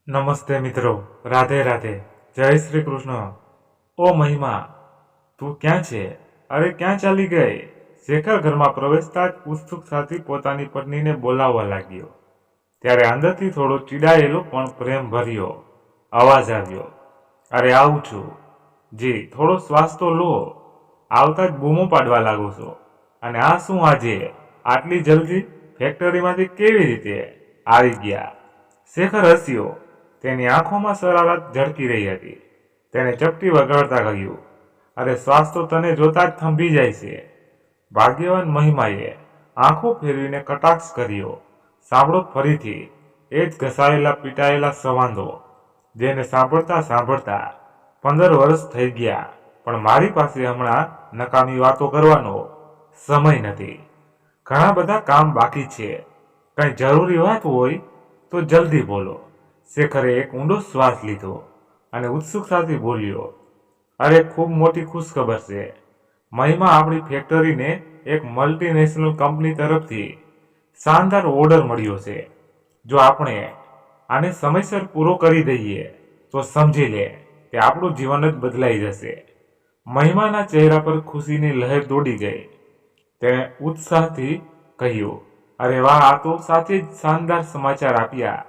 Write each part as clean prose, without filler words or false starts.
નમસ્તે મિત્રો, રાધે રાધે, જય શ્રી કૃષ્ણ। ઓ મહિમા, તું ક્યાં છે? અરે ક્યાં ચાલી ગઈ? શેખર ઘરમાં પ્રવેશતા જ ઉત્સુકતાથી પોતાની પત્નીને બોલાવવા લાગ્યો। ત્યારે અંદરથી થોડો ચીડાયેલો પણ પ્રેમ ભર્યો અવાજ આવ્યો, અરે આવું છું। જી, થોડો શ્વાસ તો લો। આવતા જ બૂમો પાડવા લાગો છો। અને આ શું આજે આટલી જલ્દી ફેક્ટરીમાંથી કેવી રીતે આવી ગયા? શેખર હસ્યો। તેની આંખોમાં શરારત ઝળકી રહી હતી। તેણે ચપટી વગાડતા કહ્યું, અરે શ્વાસ તો તને જોતા જ થંભી જાય છે। ભાગ્યવાન મહિમાએ આંખો ફેરવીને કટાક્ષ કર્યો। સાંભળો ફરીથી એ જ ઘસાયેલા પીટાયેલા સંવાદો, જેને સાંભળતા સાંભળતા 15 વર્ષ થઈ ગયા, પણ મારી પાસે હમણાં નકામી વાતો કરવાનો સમય નથી। ઘણા બધા કામ બાકી છે। કંઈ જરૂરી વાત હોય તો જલ્દી બોલો। શેખરે એક ઊંડો શ્વાસ લીધો અને ઉત્સુકતાથી બોલ્યો, અરે ખૂબ મોટી ખુશખબર છે મહિમા। આપણી ફેક્ટરીને એક મલ્ટીનેશનલ કંપની તરફથી શાનદાર ઓર્ડર મળ્યો છે। જો આપણે આને સમયસર પૂરો કરી દઈએ તો સમજી લે કે આપણું જીવન જ બદલાઈ જશે। મહિમાના ચહેરા પર ખુશીની લહેર દોડી ગઈ। તેણે ઉત્સાહથી કહ્યું, અરે વાહ, આ તો સાચે જ શાનદાર સમાચાર આપ્યા।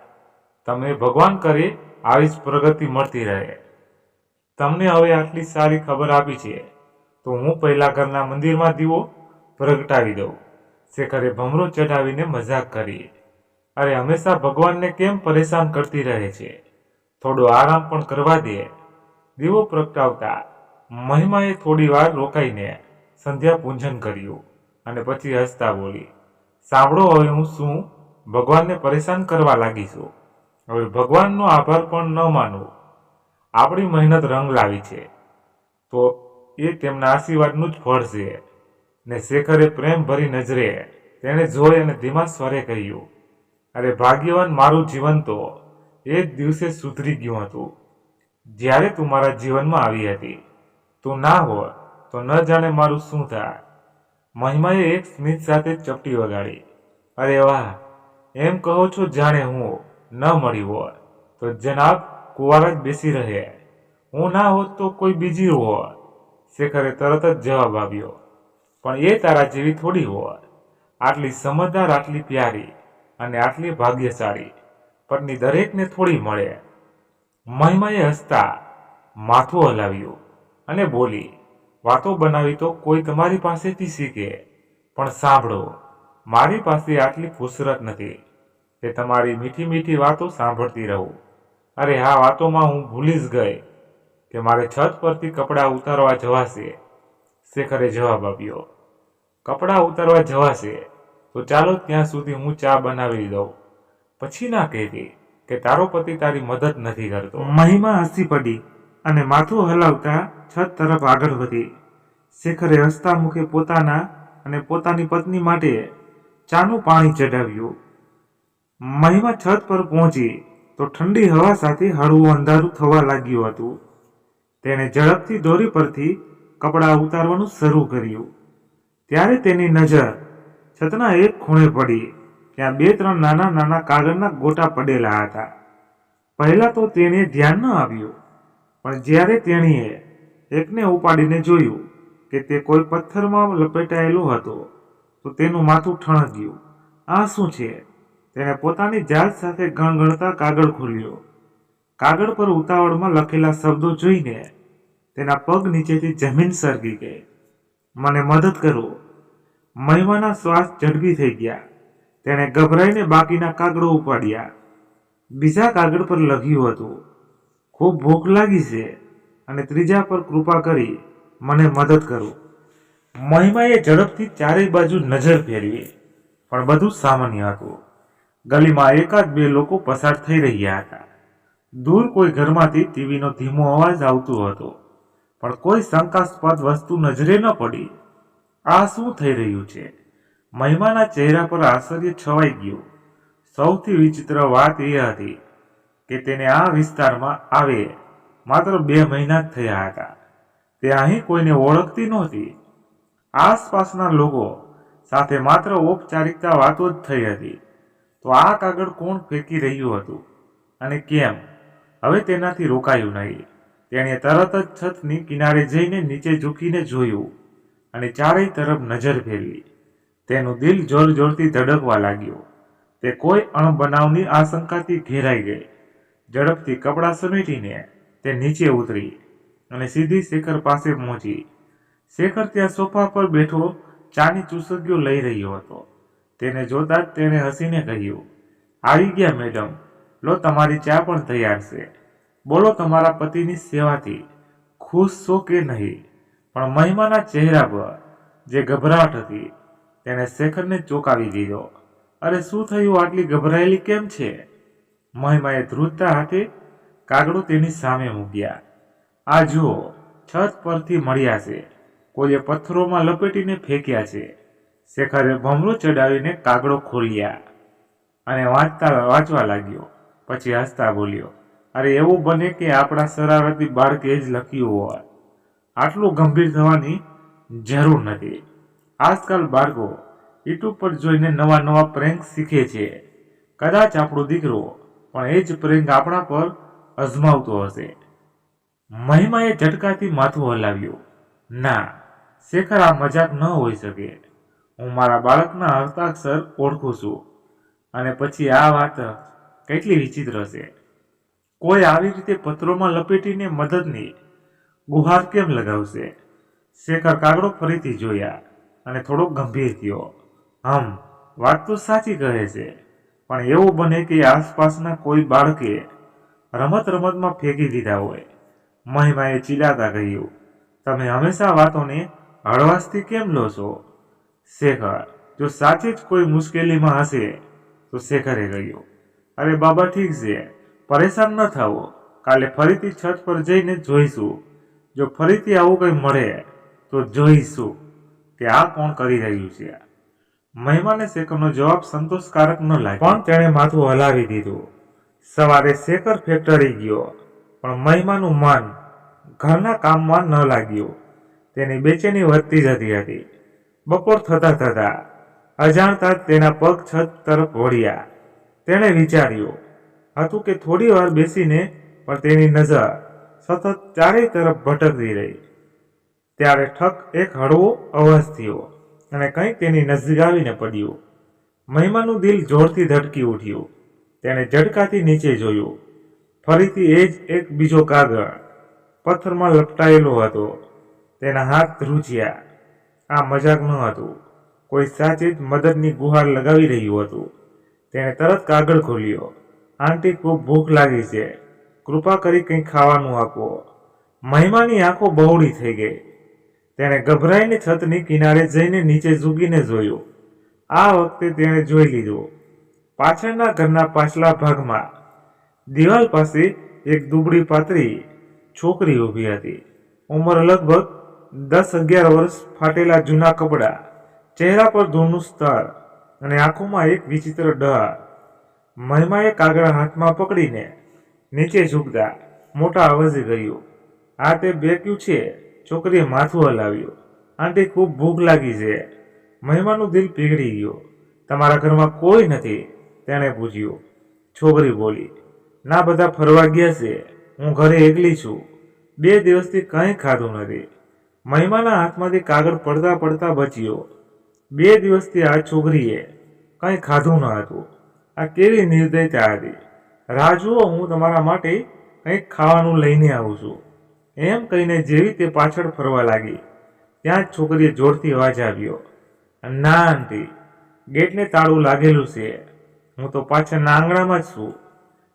તમને ભગવાન કરે આવી જ પ્રગતિ મળતી રહે। તમને હવે આટલી સારી ખબર આપી છે તો હું પહેલા ઘરના મંદિરમાં દીવો પ્રગટાવી દઉં। શેખરે ભમરો ચઢાવીને મજાક કરી, અરે હંમેશા ભગવાનને કેમ પરેશાન કરતી રહે છે? થોડો આરામ પણ કરવા દે। દીવો પ્રગટાવતા મહિમાએ થોડી વાર રોકાઈને સંધ્યા પૂજન કર્યું અને પછી હસતા બોલી, સાંભળો, હવે હું શું ભગવાનને પરેશાન કરવા લાગી છું? હવે ભગવાનનો આભાર પણ ન માનવો। આપણી મહેનત રંગ લાવી છે તો એ તેમના આશીર્વાદનું જ ફળ છે। ને શેખરે પ્રેમ ભરી નજરે તેને જોઈ અને ધીમા સ્વરે કહ્યું, અરે ભાગ્યવાન, મારું જીવન તો એ જ દિવસે સુધરી ગયું હતું જ્યારે તું મારા જીવનમાં આવી હતી। તું ના હોત તો ન જાણે મારું શું થાય। મહિમાએ એક સ્મિત સાથે ચપટી વગાડી, અરે વાહ, એમ કહો છો જાણે હું ન મળી હોત તો જનાબ કુંવારા જ બેસી રહે। હું ના હોત તો કોઈ બીજી હોત। શેખરે તરત જ જવાબ આવ્યો, પણ એ તારા જેવી થોડી હોત। આટલી સમજદાર, આટલી પ્યારી અને આટલી ભાગ્યશાળી પત્ની દરેકને થોડી મળે। મહિમાએ હસતા માથું હલાવ્યું અને બોલી, વાતો બનાવી તો કોઈ તમારી પાસેથી શીખે, પણ સાંભળો, મારી પાસે આટલી ફુરસત નથી કે તમારી મીઠી મીઠી વાતો સાંભળતી રહું। અરે હા, વાતોમાં હું ભૂલી જ ગઈ કે મારે છત પરથી કપડાં ઉતારવા જવાશે। શેખરે જવાબ આપ્યો, કપડાં ઉતારવા જવાશે તો ચાલો, ત્યાં સુધી હું ચા બનાવી દઉં। પછી ના કહેતી કે તારો પતિ તારી મદદ નથી કરતો। મહિમા હસી પડી અને માથું હલાવતા છત તરફ આગળ વધી। શેખરે હસતા મુખે પોતાના અને પોતાની પત્ની માટે ચાનું પાણી ચઢાવ્યું। મહિમા છત પર પહોંચી તો ઠંડી હવા સાથે હળવું અંધારું થવા લાગ્યું હતું। તેણે ઝડપથી દોરી પરથી કપડાં ઉતારવાનું શરૂ કર્યું। ત્યારે તેની નજર છતના એક ખૂણે પડી। ત્યાં 2-3 નાના નાના કાગળના ગોટા પડેલા હતા। પહેલા તો તેને ધ્યાન ન આવ્યું, પણ જ્યારે તેણીએ એકને ઉપાડીને જોયું કે તે કોઈ પથ્થરમાં લપેટાયેલો હતો તો તેનું માથું ઠણક્યું। આ શું છે? તેણે પોતાની જાત સાથે ગણગણતા કાગળ ખોલ્યો। કાગળ પર ઉતાવળમાં લખેલા શબ્દો જોઈને તેના પગ નીચેથી જમીન સરકી ગઈ। મને મદદ કરો। મહિમાના શ્વાસ ઝડપી થઈ ગયા। તેણે ગભરાઈને બાકીના કાગળો ઉપાડ્યા। બીજા કાગળ પર લખ્યું હતું, ખૂબ ભૂખ લાગી છે, અને ત્રીજા પર કૃપા કરી મને મદદ કરો। મહિમાએ ઝડપથી ચારેય બાજુ નજર ફેરવી, પણ બધું સામાન્ય હતું। ગલીમાં એકાદ બે લોકો પસાર થઈ રહ્યા હતા। દૂર કોઈ ઘરમાંથી ટીવીનો ધીમો અવાજ આવતો હતો, પણ કોઈ શંકાસ્પદ વસ્તુ નજરે ન પડી। આ શું થઈ રહ્યું છે? મહિમાના ચહેરા પર આશ્ચર્ય છવાઈ ગયું। સૌથી વિચિત્ર વાત એ હતી કે તેને આ વિસ્તારમાં આવે માત્ર 2 મહિના જ થયા હતા। તે અહીં કોઈને ઓળખતી નહોતી। આસપાસના લોકો સાથે માત્ર ઔપચારિકતા વાતો જ થઈ હતી। તો આ કાગળ કોણ ફેંકી રહ્યું હતું અને કેમ? હવે તેનાથી રોકાયું નહીં. તેણે તરત જ છતની કિનારે જઈને નીચે ઝૂકીને જોયું અને ચારેય તરફ નજર ફેરવી. તેનું દિલ જોર જોરથી ધડકવા લાગ્યું. તે કોઈ અણબનાવની આશંકાથી ઘેરાઈ ગઈ. ઝડપથી કપડાં સમેટીને તે નીચે ઉતરી અને સીધી શેખર પાસે પહોંચી. શેખર ત્યાં સોફા પર બેઠો ચાની ચુસકીઓ લઈ રહ્યો હતો. તેને જોતા જ તેણે હસીને કહ્યું, આવી ગયા મેડમ, લો તમારી ચા પણ તૈયાર છે. બોલો, તમારા પતિની સેવાથી ખુશ છો કે નહીં? પણ મહિમાના ચહેરા પર જે ગભરાટ હતી તેણે શેખરને ચોંકાવી દીધો. અરે શું થયું? આટલી ગભરાયેલી કેમ છે? મહિમાએ ધ્રુજતા હાથે કાગડો તેની સામે મૂક્યા. આ જુઓ, છત પરથી મળ્યા છે. કોઈએ પથ્થરોમાં લપેટીને ફેંક્યા છે. શેખરે ભમરો ચડાવીને કાગડો ખોલ્યા અને વાંચવા લાગ્યો. પછી હસતા બોલ્યો, અરે એવું બને કે આપણા શરારતી બાળકે જ લખ્યું હોય. આટલું ગંભીર થવાની જરૂર નથી. આજકાલ બાળકો યુટ્યુબ પર જોઈને નવા નવા પ્રેન્ક શીખે છે. કદાચ આપણો દીકરો પણ એ જ પ્રેન્ક આપણા પર અજમાવતો હશે. મહિમાએ ઝટકાથી માથું હલાવ્યું. ના શેખર, આ મજાક ન હોઈ શકે. હું મારા બાળકના હસ્તાક્ષર ઓળખું છું. અને પછી આ વાત કેટલી વિચિત્ર છે. કોઈ આવી રીતે પત્રોમાં લપેટીને મદદની ગુહાર કેમ લગાવશે? શેખર કાગડો ફરીથી જોયા અને થોડો ગંભીર થયો. વાત તો સાચી કહે છે, પણ એવું બને કે આસપાસના કોઈ બાળકે રમત રમતમાં ફેંકી દીધા હોય. મહિમાએ ચીલાતા કહ્યું, તમે હંમેશા વાતોને હળવાશથી કેમ લો છો? શેખર, જો સાચે જ કોઈ મુશ્કેલીમાં હશે તો શેખરે કહ્યું, અરે બાબા ઠીક છે, પરેશાન ન થાઓ. કાલે ફરીથી છત પર જઈને જોઈશું. જો ફરીથી આવું કંઈ મળે તો જોઈશું કે આ કોણ કરી રહ્યું છે. મહિમાને શેખરનો જવાબ સંતોષકારક ન લાગ્યો, પણ તેણે માથું હલાવી દીધું. સવારે શેખર ફેક્ટરી ગયો, પણ મહિમાનું મન ઘરના કામમાં ન લાગ્યું. તેની બેચેની વધતી જતી હતી. બપોર થતા થતા અજાણતા જ તેના પગ છત તરફ વળ્યા. તેણે વિચાર્યું હતું કે થોડી વાર બેસીને, પણ તેની નજર સતત ચારેય તરફ ભટકતી રહી. ત્યારે ઠક એક હળવો અવાજ થયો અને કંઈક તેની નજીક આવીને પડ્યું. મહિમાનું દિલ જોરથી ધડકી ઉઠ્યું. તેણે ઝડકાથી નીચે જોયું. ફરીથી એ જ એક બીજો કાગળ પથ્થરમાં લપટાયેલો હતો. તેના હાથ ધ્રુજ્યા. આ મજાક ન હતું. કોઈ સાચે જ મદદની ગુહાર લગાવી રહ્યું હતું. તેણે તરત કાગળ ખોલ્યો. આંટી, ખૂબ ભૂખ લાગી છે, કૃપા કરી કંઈ ખાવાનું આપો. મહિમાની આંખો બહોળી થઈ ગઈ. તેણે ગભરાઈને છતની કિનારે જઈને નીચે ઝૂકીને જોયું. આ વખતે તેણે જોઈ લીધું. પાછળના ઘરના પાછલા ભાગમાં દિવાલ પાસે એક દુબળી પાતળી છોકરી ઊભી હતી. ઉંમર લગભગ 10-11 વર્ષ. ફાટેલા જૂના કપડાં, ચહેરા પર ધૂળનું સ્તર અને આંખોમાં એક વિચિત્ર ડર. મહિમાએ કાગળ હાથમાં પકડીને નીચે ઝૂકતા મોટા અવાજે કહ્યું, આ તે બેક્યું છે? છોકરીએ માથું હલાવ્યું. આંટી, ખૂબ ભૂખ લાગી છે. મહિમાનું દિલ પીગળી ગયું. તમારા ઘરમાં કોઈ નથી? તેણે પૂછ્યું. છોકરી બોલી, ના, બધા ફરવા ગયા છે. હું ઘરે એકલી છું. 2 દિવસથી કંઈ ખાધું નથી. મહિમાના હાથમાંથી કાગળ પડતા પડતા બચ્યો. 2 દિવસથી આ છોકરીએ કંઈ ખાધું ન હતું. આ કેવી નિર્દયતા હતી. રાહ જુઓ, હું તમારા માટે કંઈક ખાવાનું લઈને આવું છું. એમ કહીને જેવી તે પાછળ ફરવા લાગી, ત્યાં જ છોકરીએ જોરથી અવાજ આવ્યો, ના આંટી, ગેટને તાળું લાગેલું છે. હું તો પાછળના આંગણામાં જ છું.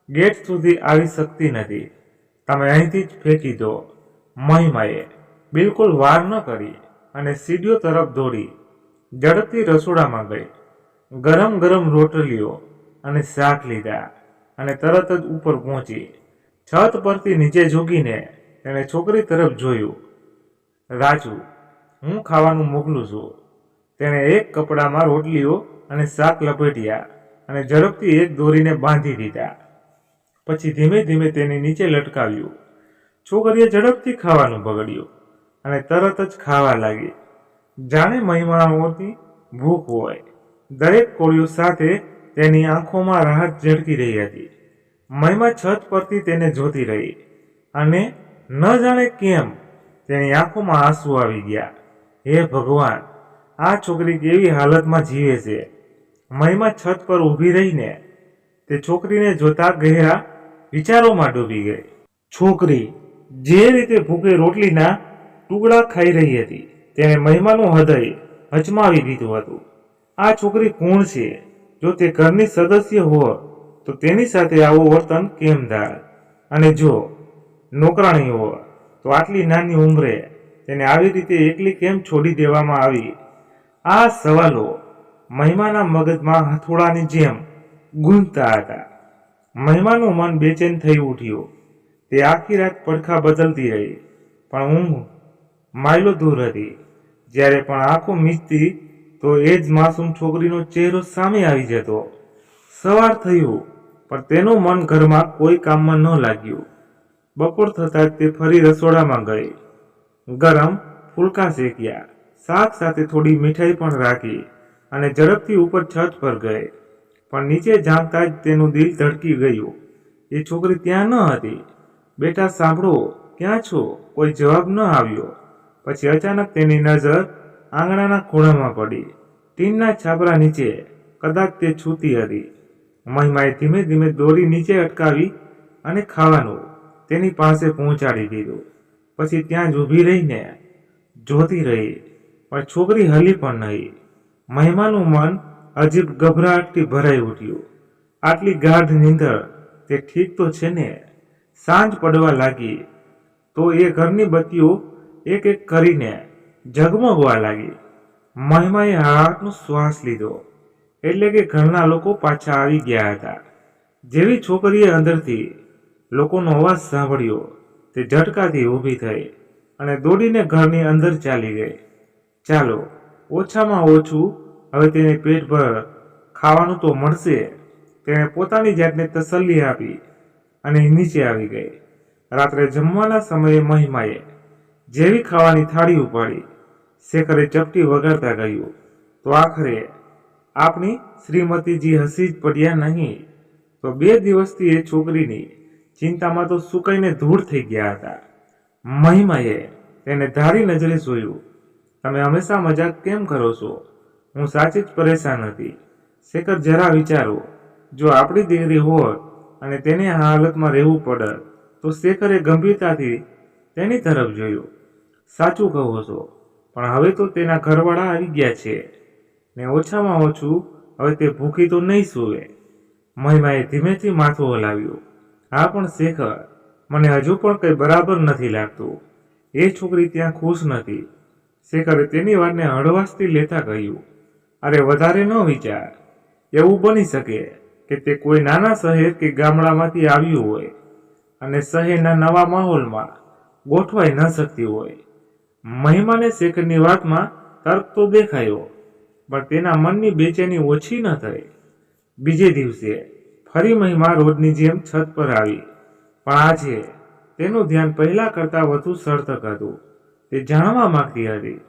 ગેટ સુધી આવી શકતી નથી. તમે અહીંથી જ ફેંકી દો. મહિમાએ બિલકુલ વાર ન કરી અને સીડીઓ તરફ દોડી ઝડપથી રસોડામાં ગઈ. ગરમ ગરમ રોટલીઓ અને શાક લીધા અને તરત જ ઉપર પહોંચી. છત પરથી નીચે ઝૂકીને તેણે છોકરી તરફ જોયું. રાજુ, હું ખાવાનું મોકલું છું. તેણે એક કપડામાં રોટલીઓ અને શાક લપેટ્યા અને ઝડપથી એક દોરીને બાંધી દીધા. પછી ધીમે ધીમે તેને નીચે લટકાવ્યું. છોકરીએ ઝડપથી ખાવાનું પકડ્યું અને તરત જ ખાવા લાગી, જાણે મહિમાઓની ભૂખ હોય. દરેક કોળીઓ સાથે તેની આંખોમાં રાહત ઝળકી રહી હતી. મહિમા છત પરથી તેને જોતી રહી અને ન જાણે કેમ તેની આંખોમાં આંસુ આવી ગયા. હે ભગવાન, આ છોકરી કેવી હાલતમાં જીવે છે. મહિમા છત પર ઊભી રહીને તે છોકરીને જોતા ગહેરા વિચારોમાં ડૂબી ગઈ. છોકરી જે રીતે ભૂખે રોટલીના ટુકડા ખાઈ રહી હતી તેને મહિમાનું હૃદય હચમાવી દીધું હતું. આ છોકરી કોણ છે? જો તે ઘરની સદસ્ય હોત તો તેની સાથે આવું વર્તન કેમ થાય? અને જો નોકરાણી હોત તો આટલી નાની ઉંમરે તેને આવી રીતે એકલી કેમ છોડી દેવામાં આવી? આ સવાલો મહિમાના મગજમાં હથોડાની જેમ ગૂંજતા હતા. મહિમાનું મન બેચેન થઈ ઉઠ્યું. તે આખી રાત પડખા બદલતી રહી, પણ ઊંઘ માઇલો દૂર હતી. જ્યારે પણ આંખો મીચતી તો એ જ માસૂમ છોકરીનો ચહેરો સામે આવી જતો. સવાર થયું, પણ તેનું મન ઘરમાં કોઈ કામમાં ન લાગ્યું. બપોર થતાં તે ફરી રસોડામાં ગઈ. ગરમ ફુલકા શેક્યા, શાક સાથે થોડી મીઠાઈ પણ રાખી અને ઝડપથી ઉપર છત પર ગઈ. પણ નીચે ઝાંકતા જ તેનું દિલ ધડકી ગયું. એ છોકરી ત્યાં ન હતી. બેટા સાંભળો, ક્યાં છો? કોઈ જવાબ ન આવ્યો. પછી અચાનક તેની નજર આંગણાના ખૂણામાં પડી. ટીનના છાપરા નીચે કદાચ તે છૂતી હતી. મહિમાએ ધીમે ધીમે દોરી નીચે અટકાવી અને ખાવાનું તેની પાસે પહોંચાડી દીધું. પછી ત્યાં જ ઊભી રહીને જોતી રહી, પણ છોકરી હલી પણ નહીં. મહિમાનું મન અજીબ ગભરાટથી ભરાઈ ઉઠ્યું. આટલી ગાઢ નીંદર તે ઠીક તો છે ને? સાંજ પડવા લાગી તો એ ઘરની બત્તીઓ એક એક કરીને ઝગમગવા લાગી. મહિમાએ હળાટનો શ્વાસ લીધો, એટલે કે ઘરના લોકો પાછા આવી ગયા હતા. જેવી છોકરીએ અંદરથી લોકોનો અવાજ સાંભળ્યો, તે ઝટકાથી ઊભી થઈ અને દોડીને ઘરની અંદર ચાલી ગઈ. ચાલો, ઓછામાં ઓછું હવે તેને પેટભર ખાવાનું તો મળશે. તેણે પોતાની જાતને તસલ્લી આપી અને નીચે આવી ગઈ. રાત્રે જમવાના સમયે મહિમાએ જેવી ખાવાની થાળી ઉપાડી, શેખરે ચપટી વગાડતા કહ્યું, તો આખરે આપણી શ્રીમતીજી હસી જ પડ્યા નહીં? તો 2 દિવસથી એ છોકરીની ચિંતામાં તો સુકાઈને ધૂળ થઈ ગયા હતા. મહિમાએ તેને ધારી નજરે જોયું. તમે હંમેશા મજાક કેમ કરો છો? હું સાચી જ પરેશાન હતી. શેખર, જરા વિચારો, જો આપણી દીકરી હોત અને તેને આ હાલતમાં રહેવું પડત તો? શેખરે ગંભીરતાથી તેની તરફ જોયું. સાચું કહો છો, પણ હવે તો તેના ઘરવાળા આવી ગયા છે ને ઓછામાં ઓછું હવે તે ભૂખી તો નહીં સૂવે. મહિમાએ ધીમેથી માથું હલાવ્યું. હા, પણ શેખર, મને હજુ પણ કંઈ બરાબર નથી લાગતું. એ છોકરી ત્યાં ખુશ નથી. શેખરે તેની વાતને હળવાશથી લેતા કહ્યું, અરે વધારે ન વિચાર. એવું બની શકે કે તે કોઈ નાના શહેર કે ગામડામાંથી આવ્યું હોય અને શહેરના નવા માહોલમાં ગોઠવાઈ ન શકતી હોય. મહિમાને શેખરની વાતમાં તર્ક તો દેખાયો, પણ તેના મનની બેચેની ઓછી ન થઈ. બીજે દિવસે ફરી મહિમા રોજની જેમ છત પર આવી, પણ આજે તેનું ધ્યાન પહેલા કરતાં વધુ સળતક હતું. તે જાણવા માંગતી હતી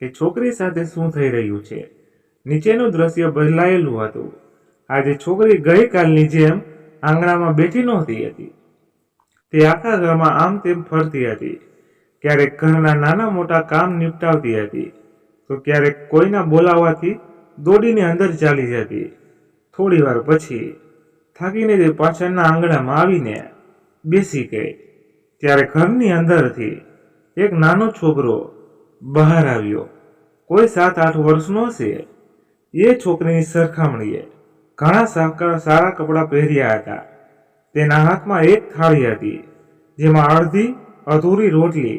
કે છોકરી સાથે શું થઈ રહ્યું છે. નીચેનું દ્રશ્ય બદલાયેલું હતું. આજે છોકરી ગઈકાલની જેમ આંગણામાં બેઠી નહોતી હતી. તે આખા ઘરમાં આમ તેમ ફરતી હતી. ક્યારેક ઘરના નાના મોટા કામ નિપટાવતી હતી, તો ક્યારેક કોઈના બોલાવવાથી દોડીને અંદર ચાલી જતી. થોડી વાર પછી થાકીને તે પાછળના આંગણામાં આવીને બેસી ગઈ. ત્યારે ઘરની અંદરથી એક નાનો છોકરો બહાર આવ્યો. કોઈ 7-8 વર્ષનો હશે. એ છોકરીની સરખામણીએ ઘણા સારા કપડાં પહેર્યા હતા. તેના હાથમાં એક થાળી હતી, જેમાં અડધી અધૂરી રોટલી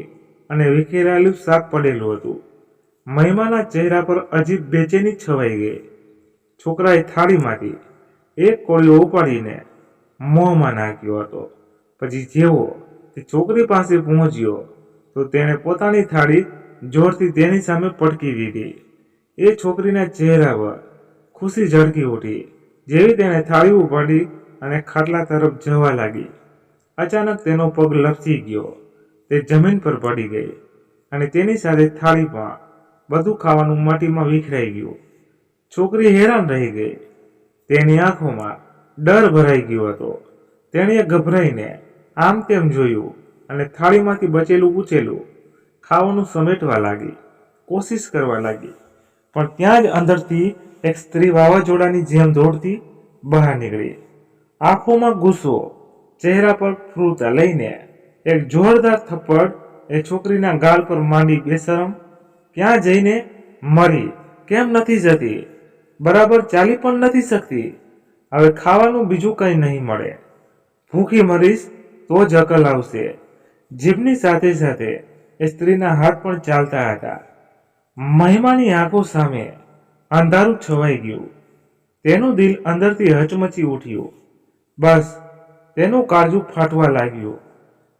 અને વિખેરાયેલું શાક પડેલું હતું. મહિમાના ચહેરા પર અજીબ બેચેની છવાઈ ગઈ. છોકરાએ થાળીમાંથી એક કોળિયો ઉપાડીને મોંમાં નાખ્યો હતો. પછી જેવો તે છોકરી પાસે પહોંચ્યો તો તેણે પોતાની થાળી જોરથી તેની સામે પટકી દીધી. એ છોકરીના ચહેરા પર ખુશી ઝળકી ઉઠી. જેવી તેણે થાળી ઉપાડી અને ખાટલા તરફ જવા લાગી, અચાનક તેનો પગ લપસી ગયો. તે જમીન પર પડી ગઈ અને તેની સાથે થાળીમાં બધું ખાવાનું માટીમાં વિખરાઈ ગયું. છોકરી હેરાન રહી ગઈ. તેની આંખોમાં ડર ભરાઈ ગયો હતો. તેણીએ ગભરાઈને આમ તેમ જોયું અને થાળીમાંથી બચેલું ઉચેલું ખાવાનું સમેટવા લાગી, કોશિશ કરવા લાગી. પણ ત્યાં જ અંદરથી એક સ્ત્રી વાવાઝોડાની જેમ દોડતી બહાર નીકળી. આંખોમાં ગુસ્સો, ચહેરા પર ક્રૂરતા લઈને એક જોરદાર થપ્પડ એ છોકરીના ગાલ પર માંડી. બેશરમ, ક્યાં જઈને મરી? કેમ નથી જતી? બરાબર ચાલી પણ નથી શકતી. હવે ખાવાનું બીજું કંઈ નહીં મળે. ભૂખી મરીશ તો જ અકલ આવશે. જીભની સાથે સાથે એ સ્ત્રીના હાથ પણ ચાલતા હતા. મહિમાની આંખો સામે અંધારું છવાઈ ગયું. તેનું દિલ અંદરથી હચમચી ઉઠ્યું. બસ, તેનું કાળજું ફાટવા લાગ્યું.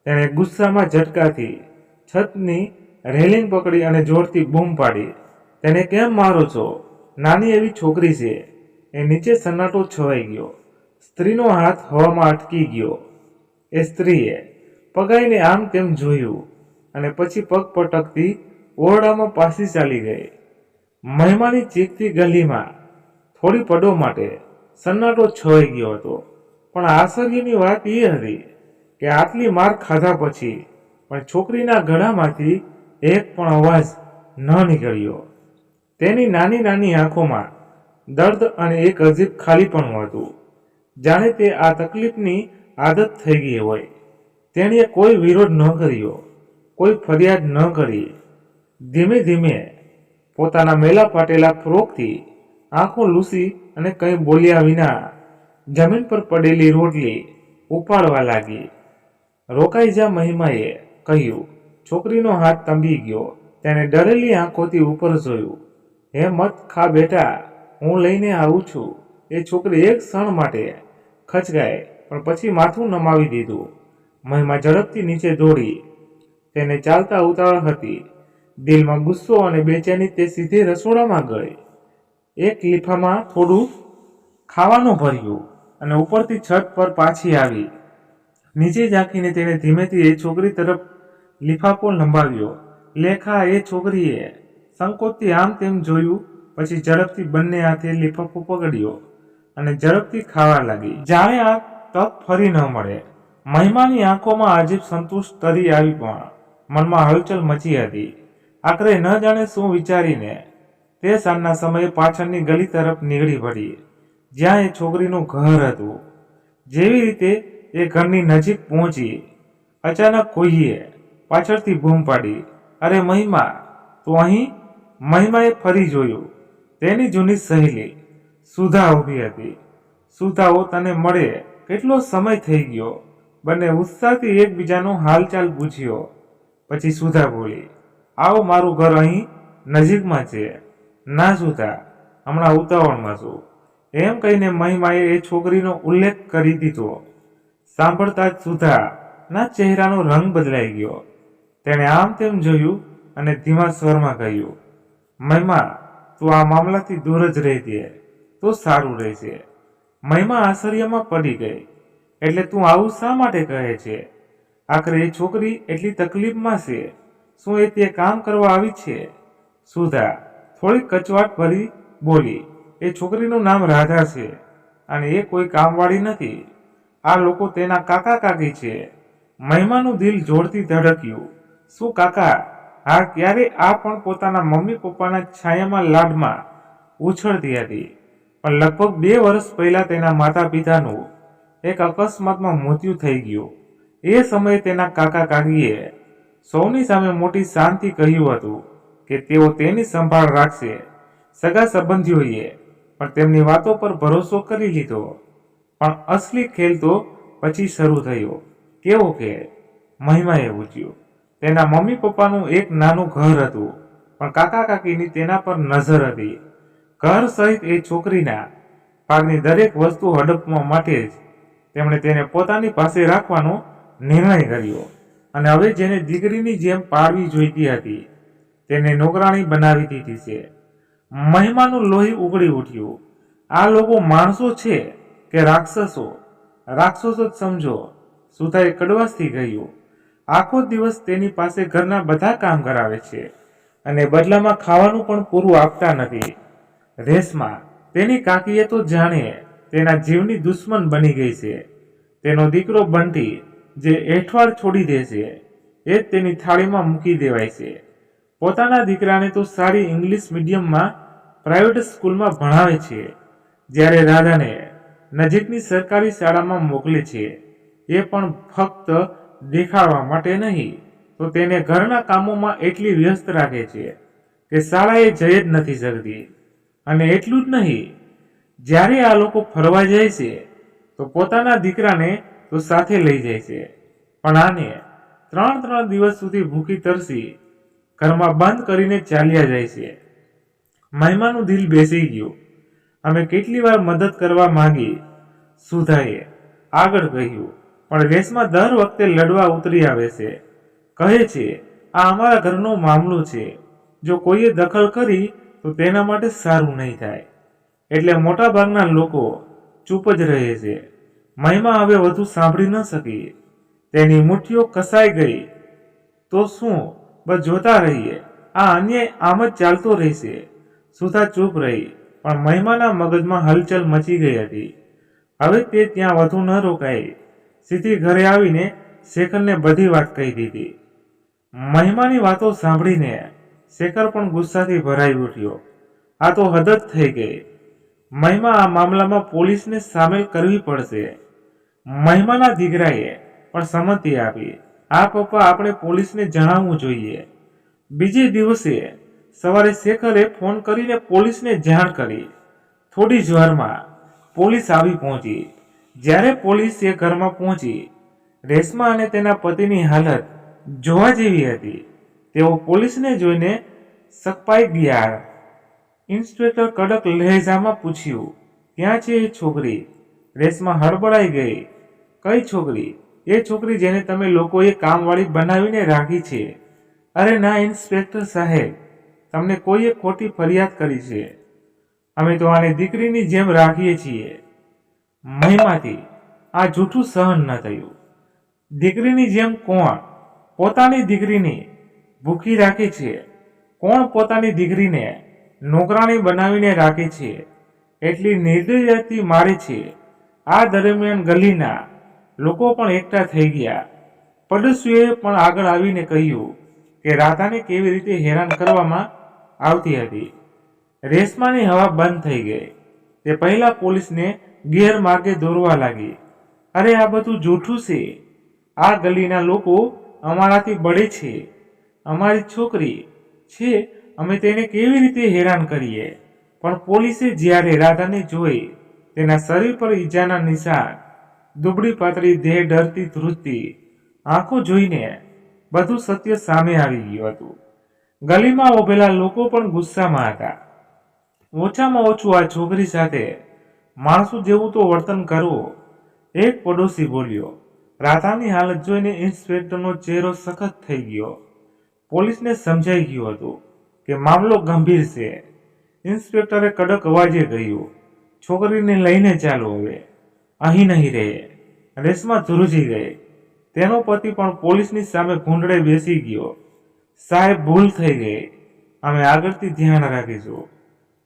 તેણે ગુસ્સામાં ઝટકાથી છતની રેલિંગ પકડી અને જોરથી બૂમ પાડી. તેને કેમ મારો છો? નાની એવી છોકરી છે. એ નીચે સન્નાટો છવાઈ ગયો. સ્ત્રીનો હાથ હવામાં અટકી ગયો. એ સ્ત્રીએ પગાઈને આમ તેમ જોયું અને પછી પગ પટકતી ઓરડામાં પાછી ચાલી ગઈ. મહિમાની ચીખથી ગલીમાં થોડી પડો માટે સન્નાટો છવાઈ ગયો હતો. પણ આશ્ચર્યની વાત એ હતી કે આટલી માર ખાધા પછી પણ છોકરીના ગળામાંથી એક પણ અવાજ ન નીકળ્યો. તેની નાની નાની આંખોમાં દર્દ અને એક અજીબ ખાલીપણું હતું, જાણે તે આ તકલીફની આદત થઈ ગઈ હોય. તેણીએ કોઈ વિરોધ ન કર્યો, કોઈ ફરિયાદ ન કરી. ધીમે ધીમે પોતાના મેલા ફાટેલા ફ્રોકથી આંખો લૂસી અને કંઈ બોલ્યા વિના જમીન પર પડેલી રોટલી ઉપાડવા લાગી. રોકાઈ જા, મહિમાએ કહ્યું. છોકરીનો હાથ તંબી ગયો. તેણે ડરેલી આંખોથી ઉપર જોયું. હે મત ખા બેટા, હું લઈને આવું છું. એ છોકરી એક ક્ષણ માટે ખચકાઈ, પણ પછી માથું નમાવી દીધું. મહિમા ઝડપથી નીચે દોડી. તેને ચાલતા ઉતાવળ હતી. દિલમાં ગુસ્સો અને બેચેની તે સીધી રસોડામાં ગઈ. એક લીફામાં થોડું ખાવાનું ભર્યું અને ઉપરથી છત પર પાછી આવી. નીચે ઝાંકીને તેણે ધીમેથી એ છોકરી તરફ લીફાફો લંબાવ્યો. લેખા, એ છોકરીએ સંકોચથી આમ તેમ જોયું, પછી ઝડપથી બંને હાથે લીફાફો પકડ્યો અને ઝડપથી ખાવા લાગી, જાણે આ તક ફરી ન મળે. મહિમાની આંખોમાં અજીબ સંતુષ્ટ તરી આવી, પણ મનમાં હલચલ મચી હતી. આખરે ન જાણે શું વિચારીને તે સાંજના સમયે પાછળની ગલી તરફ નીકળી પડી, જ્યાં એ છોકરીનું ઘર હતું. જેવી રીતે એ ઘરની નજીક પહોંચી, અચાનક કોઈએ પાછળથી બૂમ પાડી, અરે મહિમા, તું અહીં? મહિમાએ ફરી જોયું. તેની જૂની સહેલી સુધા ઊભી હતી. સુધાઓ, તને મળે કેટલો સમય થઈ ગયો? બંને ઉત્સાહથી એકબીજાનો હાલચાલ પૂછ્યો. પછી સુધા બોલી, આવો, મારું ઘર અહીં નજીકમાં છે. ના સુધા, હમણાં ઉતાવળમાં છું. એમ કહીને મહિમાએ એ છોકરીનો ઉલ્લેખ કરી દીધો. સાંભળતા જ સુધાના ચહેરાનો રંગ બદલાઈ ગયો. તેણે આમ તેમ જોયું અને ધીમા સ્વરમાં કહ્યું, મહિમા, તું આ મામલાથી દૂર જ રહેજે તો સારું રહેશે. મહિમા આશ્ચર્યમાં પડી ગઈ. એટલે તું આવું શા માટે કહે છે? આખરે એ છોકરી એટલી તકલીફમાં છે. શું એ તે કામ કરવા આવી છે? સુધા થોડી કચવાટ ભરી બોલી, એ છોકરીનું નામ રાધા છે અને એ કોઈ કામવાળી નથી. આ લોકો તેના કાકા કાકી છે. મહિમાનું દિલ જોરથી ધડક્યું. શું કાકા? હા, ક્યારે આ પણ પોતાના મમ્મી પપ્પાના છાયામાં લાડમાં ઉછળતી હતી. પણ લગભગ 2 વર્ષ પહેલા તેના માતા પિતાનું એક અકસ્માતમાં મૃત્યુ થઈ ગયું. એ સમયે તેના કાકા કાકીએ સૌની સામે મોટી શાનથી કહ્યું હતું કે તેઓ તેની સંભાળ રાખશે. સગા સંબંધીઓએ પણ તેમની વાતો પર ભરોસો કરી લીધો. પણ અસલી ખેલ તો પછી શરૂ થયો. કેવો ખેલ? મહિમાએ પૂછ્યું. તેના મમ્મી પપ્પાનું એક નાનું ઘર હતું, પણ કાકા કાકીની તેના પર નજર હતી. ઘર સહિત એ છોકરીના પાકની દરેક વસ્તુ હડપવા માટે જ તેમણે તેને પોતાની પાસે રાખવાનો નિર્ણય કર્યો. અને હવે જેને દીકરીની જેમ પાળવી જોઈતી હતી, તેને નોકરાણી બનાવી દીધી છે. મહિમાનું લોહી ઉકળી ઉઠ્યું. આ લોકો માણસો છે કે રાક્ષસો? રાક્ષસો જ સમજો, સુધાએ કડવાશથી કહ્યું. આખો દિવસ તેની પાસે ઘરના બધા કામ કરાવે છે અને બદલામાં ખાવાનું પણ પૂરું આપતા નથી. રેશમા, તેની કાકીએ તો જાણે તેના જીવની દુશ્મન બની ગઈ છે. તેનો દીકરો બંટી જે એઠવાડ છોડી દેશે એ જ તેની થાળીમાં મૂકી દેવાય છે. પોતાના દીકરાને તો સારી ઇંગ્લિશ મીડિયમમાં પ્રાઇવેટ સ્કૂલમાં ભણાવે છે, જ્યારે રાધાને નજીકની સરકારી શાળામાં મોકલે છે, એ પણ ફક્ત દેખાડવા માટે નહીં, તો તેને ઘરના કામોમાં એટલી વ્યસ્ત રાખે છે કે શાળાએ જઈ જ નથી શકતી. અને એટલું જ નહીં, જ્યારે આ લોકો ફરવા જાય છે તો પોતાના દીકરાને તો સાથે લઈ જાય છે, પણ આને 3 દિવસ સુધી ભૂખી તરસી ઘરમાં બંધ કરીને ચાલ્યા જાય છે. મહિમાનું દિલ બેસી ગયું. અમે કેટલી વાર મદદ કરવા માંગી, સુધાએ આગળ કહ્યું, પણ રેશમા દર વખતે લડવા ઉતરી આવે છે. કહે છે, આ અમારા ઘરનો મામલો છે, જો કોઈએ દખલ કરી તો તેના માટે સારું નહીં થાય. એટલે મોટાભાગના લોકો ચૂપ જ રહે છે. મહિમા હવે વધુ સાંભળી ન શકી. તેની મુઠ્ઠીઓ કસાઈ ગઈ. તો શું બસ જોતા રહીએ? આ અન્યાય આમ જ ચાલતો રહેશે. સુધા ચૂપ રહી, પણ મહિમાના મગજમાં હલચલ મચી ગઈ હતી. હવે તે ત્યાં વધુ ન રોકાઈ. સીધી ઘરે આવીને શેખરને બધી વાત કહી દીધી. મહિમાની વાતો સાંભળીને શેખર પણ ગુસ્સાથી ભરાઈ ઉઠ્યો. આ તો હદ જ થઈ ગઈ. મહિમા, આ મામલામાં પોલીસને સામેલ કરવી પડશે. મહિમાના દીકરાએ પણ સંમતિ આપી. આ પપ્પા, આપણે પોલીસને જણાવવું જોઈએ. બીજે દિવસે સવારે શેખરે ફોન કરીને પોલીસને જાણ કરી. થોડી જ વારમાં પોલીસ આવી પહોંચી. જ્યારે પોલીસ એ ઘરમાં પહોંચી, રેશમા અને તેના પતિની હાલત જોવા જેવી હતી. તેઓ પોલીસને જોઈને સકપાઈ ગયા. ઇન્સ્પેક્ટર કડક લહેજામાં પૂછ્યું, ક્યાં છે એ છોકરી? રેશમા હડબડાઈ ગઈ. કઈ છોકરી? એ છોકરી જેને તમે લોકોએ કામવાળી બનાવીને રાખી છે. અરે ના ઇન્સ્પેક્ટર સાહેબ, તમને કોઈએ ખોટી ફરિયાદ કરી છે. અમે તો આને દીકરીની જેમ રાખીએ છીએ. મહિમાથી આ જૂઠું સહન ન થયું. દીકરીની જેમ કોણ પોતાની દીકરીને ભૂખી રાખે છે? કોણ પોતાની દીકરીને નોકરાણી બનાવીને રાખે છે? એટલી નિર્દયતાથી મારે છે. આ દરમિયાન ગલીના લોકો પણ એકઠા થઈ ગયા. પડોશીઓએ પણ આગળ આવીને કહ્યું કે રાધાને કેવી રીતે હેરાન કરવામાં આવતી હતી. રેશમાની હવા બંધ થઈ ગઈ. તે પહેલા પોલીસને ગેરમાર્ગે દોરવા લાગી. અરે આ બધું જૂઠું છે. આ ગલીના લોકો અમારાથી બળે છે. અમારી છોકરી છે, અમે તેને કેવી રીતે હેરાન કરીએ? પણ પોલીસે જ્યારે રાધાને જોઈ, તેના શરીર પર ઈજાના નિશાન, દુબળી પાતળી દેહ, ડરતી ધ્રુજતી આંખો જોઈને બધું સત્ય સામે આવી ગયું હતું. ગલીમાં ઉભેલા લોકો પણ ગુસ્સામાં હતા. ઓછામાં ઓછું આ છોકરી સાથે માણસો જેવું તો વર્તન કરવું. એક પડોશી બોલ્યો. રાધાની હાલત જોઈને ઇન્સ્પેક્ટરનો ચહેરો સખત થઈ ગયો. પોલીસને સમજાઈ ગયું હતું કે મામલો ગંભીર છે. ઇન્સ્પેક્ટરે કડક અવાજે કહ્યું, છોકરીને લઈને ચાલો, હવે અહીં નહીં રહે. રેશમા ધ્રુજી ગઈ. તેનો પતિ પણ પોલીસની સામે ઘૂંટડે બેસી ગયો. સાહેબ, ભૂલ થઈ ગઈ. અમે આગળથી ધ્યાન રાખીશું.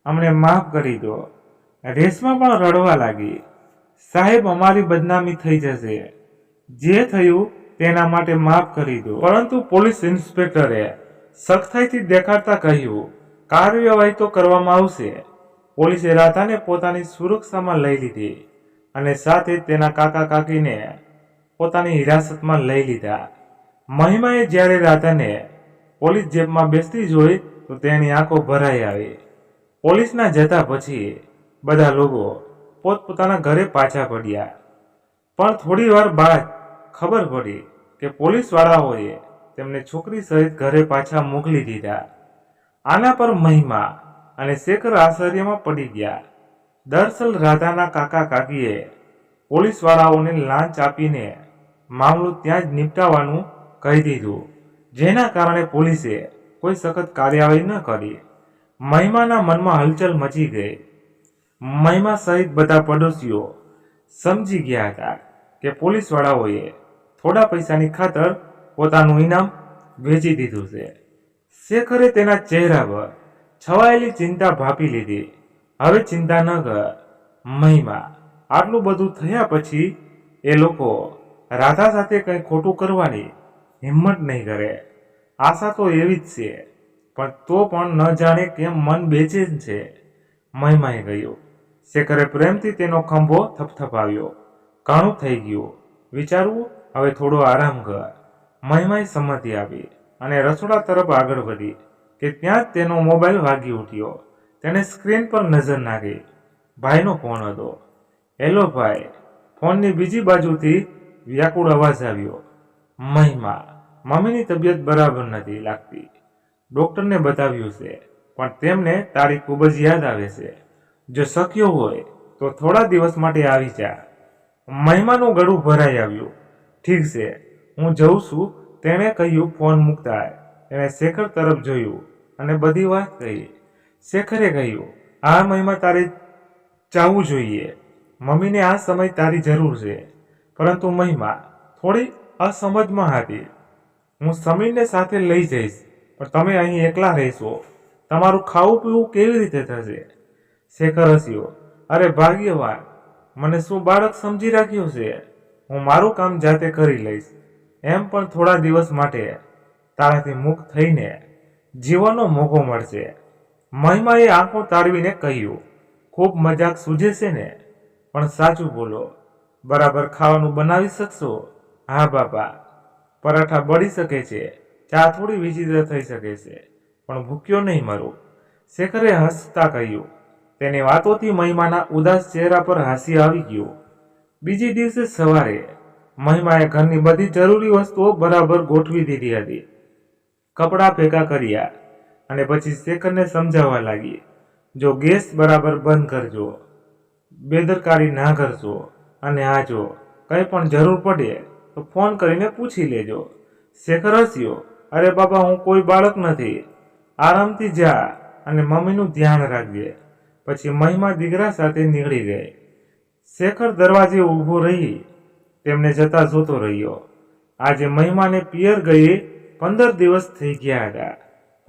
અમને માફ કરી દો. રેશમા પણ રડવા લાગી. સાહેબ, અમારી બદનામી થઈ જશે. જે થયું તેના માટે માફ કરી દો. પરંતુ પોલીસ ઇન્સ્પેક્ટરે સખ્તાઈથી દેખાડતા કહ્યું, કાર્યવાહી તો કરવામાં આવશે. પોલીસે રાધાને પોતાની સુરક્ષામાં લઈ લીધી અને સાથે તેના કાકા કાકીને પોતાની હિરાસતમાં લઈ લીધા. મહિમાએ જ્યારે રાધાને પોલીસ જેબમાં બેસતી જોઈ તો તેની આંખો ભરાઈ આવી. પોલીસના જતા પછી બધા લોકો પોતપોતાના ઘરે પાછા પડ્યા. પણ થોડી વાર બાદ ખબર પડી કે પોલીસવાળાઓએ તેમને છોકરી સહિત ઘરે પાછા મોકલી દીધા. આના પર મહિમા અને શેખર આશ્ચર્યમાં પડી ગયા. દરઅસલ રાધાના કાકા કાકીએ પોલીસવાળાઓને લાંચ આપીને મામલો ત્યાં જ નિપટાવવાનું કહી દીધું, જેના કારણે પોલીસે કોઈ સખત કાર્યવાહી ન કરી. મહિમાના મનમાં હલચલ મચી ગઈ. મહિમા સહિત બધા પડોશીઓ સમજી ગયા હતા કે પોલીસવાળાઓએ થોડા પૈસાની ખાતર પોતાનું ઇનામ વેચી દીધું છે. શેખરે તેના ચહેરા પર છવાયેલી ચિંતા ભાંપી લીધી. હવે ચિંતા ન કર મહિમા, આટલું બધું થયા પછી એ લોકો રાધા સાથે કંઈ ખોટું કરવાની હિંમત નહીં કરે. આશા તો એવી જ છે, પણ તો પણ ન જાણે કેમ મન બેચેન છે. મહિમાએ કહ્યું. શેખરે પ્રેમથી તેનો ખંભો થપથપાવ્યો. ઘણું થઈ ગયું, વિચારવું, હવે થોડો આરામ કર. મહિમાએ સંમતિ આપી અને રસોડા તરફ આગળ વધી કે ત્યાં જ તેનો મોબાઈલ વાગી ઉઠ્યો. તેણે સ્ક્રીન પર નજર નાખી. ભાઈનો ફોન હતો. હેલો ભાઈ. ફોનની બીજી બાજુથી વ્યાકુળ અવાજ આવ્યો. મહિમા, મમ્મીની તબિયત બરાબર નથી લાગતી. ડોક્ટરને બતાવ્યું છે, પણ તેમને તારી ખૂબ જ યાદ આવે છે. જો શક્ય હોય તો થોડા દિવસ માટે આવી જા. મહિમાનું ગળું ભરાઈ આવ્યું. ઠીક છે, હું જઉં છું, તેણે કહ્યું. ફોન મૂકતા તેણે શેખર તરફ જોયું અને બધી વાત કહી. શેખરે કહ્યું, આ મહિમા તારે ચાહવું જોઈએ. મમ્મીને આ સમય તારી જરૂર છે. પરંતુ મહિમા થોડી અસમજમાં હતી. હું સમીરને સાથે લઈ જઈશ, પણ તમે અહીં એકલા રહેશો. તમારું ખાવું પીવું કેવી રીતે થશે? શેખર હસ્યો. અરે ભાગ્યવાન, મને શું બાળક સમજી રાખ્યો છે? હું મારું કામ જાતે કરી લઈશ. એમ પણ થોડા દિવસ માટે તારાથી મુક્ત થઈને જીવનનો મોકો મળશે. મહિમાએ આંખો તાળવીને કહ્યું. ખૂબ મજાક સૂઝે છે ને? પણ સાચું બોલો, બરાબર ખાવાનું બનાવી શકશો? હા બાપા, પરાઠા બળી શકે છે, ચા થોડી વિચિત્ર થઈ શકે છે, પણ ભૂખ્યો નહીં મરું. શેખરે હસતા કહ્યું. તેની વાતોથી મહિમાના ઉદાસ ચહેરા પર હાસ્ય આવી ગયું. બીજી દિવસે સવારે મહિમાએ ઘરની બધી જરૂરી વસ્તુઓ બરાબર ગોઠવી દીધી હતી. કપડાં ભેગા કર્યા અને પછી શેખરને સમજાવવા લાગી. જો ગેસ બરાબર બંધ કરજો, બેદરકારી ના કરશો, અને આ જો કંઈ પણ જરૂર પડે તો ફોન કરીને પૂછી લેજો. શેખર હસ્યો. અરે બાબા, હું કોઈ બાળક નથી. આરામથી જા અને મમ્મીનું ધ્યાન રાખજે. પછી મહિમા દીકરા સાથે નીકળી ગઈ. શેખર દરવાજે ઊભો રહી તેમને જતા જોતો રહ્યો. આજે મહિમાને પિયર ગયે 15 દિવસ થઈ ગયા હતા.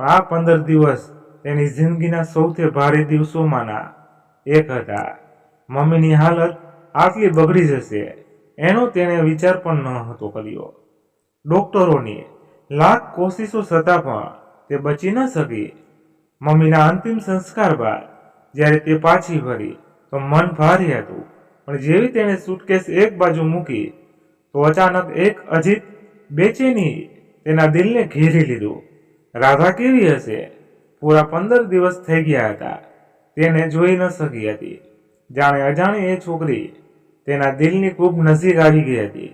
પણ આ 15 દિવસ તેની જિંદગીના સૌથી ભારે દિવસોમાંના એક હતા. મમ્મીની હાલત આટલી બગડી જશે એનો તેણે વિચાર પણ ન હતો કર્યો. ડોક્ટરોની લાખ કોશિશો છતાં પણ તે બચી ન શકી. મમ્મીના અંતિમ સંસ્કાર બાદ જ્યારે તે પાછી ફરી તો મન ભારી હતું. પણ જેવી તેણે સુટકેસ એક બાજુ મૂકી તો અચાનક એક અજીબ બેચેની તેના દિલને ઘેરી લીધું. રાધા કેવી હશે? પૂરા 15 દિવસ થઈ ગયા હતા તેને જોઈ ન શકી હતી. જાણે અજાણી એ છોકરી તેના દિલની ખૂબ નજીક આવી ગઈ હતી.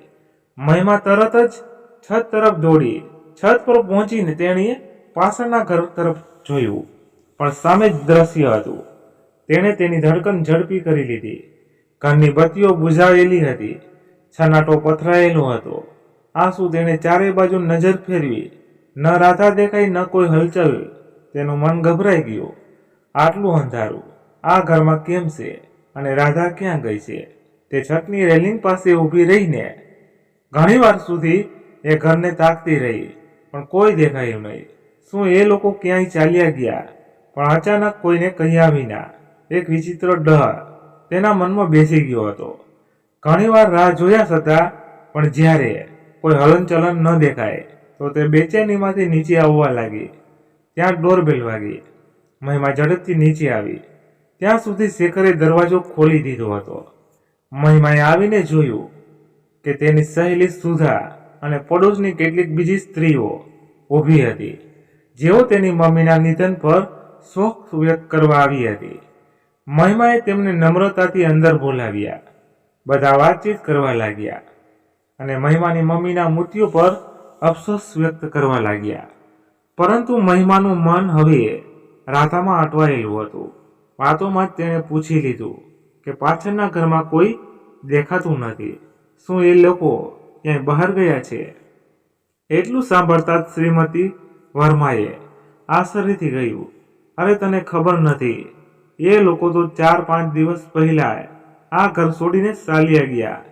મહિમા તરત જ છત તરફ દોડી. છત પર પહોંચીને તેણીએ પાછળના ઘર તરફ જોયું, પણ સામે જ દ્રશ્ય હતું. તેણે તેની ધડકન ઝડપી કરી લીધી. ઘરની બત્તીઓ બુઝાવેલી હતી. છનાટો પથરાયેલો હતો. આંસુ તેણે ચારે બાજુ નજર ફેરવી. ન રાધા દેખાઈ, ન કોઈ હલચલ. તેનું મન ગભરાઈ ગયું. આટલું અંધારું આ ઘરમાં કેમ છે? અને રાધા ક્યાં ગઈ છે? તે છતની રેલિંગ પાસે ઊભી રહીને ઘણીવાર સુધી એ ઘરને તાકતી રહી, પણ કોઈ દેખાયું નહીં. શું એ લોકો ક્યાંય ચાલ્યા ગયા? પણ અચાનક કોઈને કહ્યા વિના એક વિચિત્ર ડર તેના મનમાં બેસી ગયો હતો. ઘણીવાર રાહ જોયા છતાં પણ જ્યારે કોઈ હલનચલન ન દેખાય તો તે બેચેનીમાંથી નીચે આવવા લાગી. ત્યાં ડોરબેલ વાગી. મહિમા ઝડપથી નીચે આવી. ત્યાં સુધી શેખરે દરવાજો ખોલી દીધો હતો. મહિમાએ આવીને જોયું કે તેની સહેલી સુધા અને પડોશની કેટલીક બીજી સ્ત્રીઓ ઊભી હતી, જેઓ તેની મમ્મીના નિધન પર શોક વ્યક્ત કરવા આવી હતી. મહિમાએ તેમને નમ્રતાથી અંદર બોલાવ્યા. બધા વાતચીત કરવા લાગ્યા અને મહિમાની મમ્મીના મૃત્યુ પર અફસોસ વ્યક્ત કરવા લાગ્યા. પરંતુ મહિમાનું મન હવે રાધામાં અટવાયેલું હતું. વાતોમાં જ તેણે પૂછી લીધું કે પાછળના ઘરમાં કોઈ દેખાતું નથી. શું એ લોકો ક્યાંય બહાર ગયા છે? એટલું સાંભળતા જ શ્રીમતી વર્માએ આશ્ચર્યથી કહ્યું, અરે તને ખબર નથી, એ લોકો તો 4-5 દિવસ પહેલા આ ઘર છોડીને ચાલ્યા ગયા.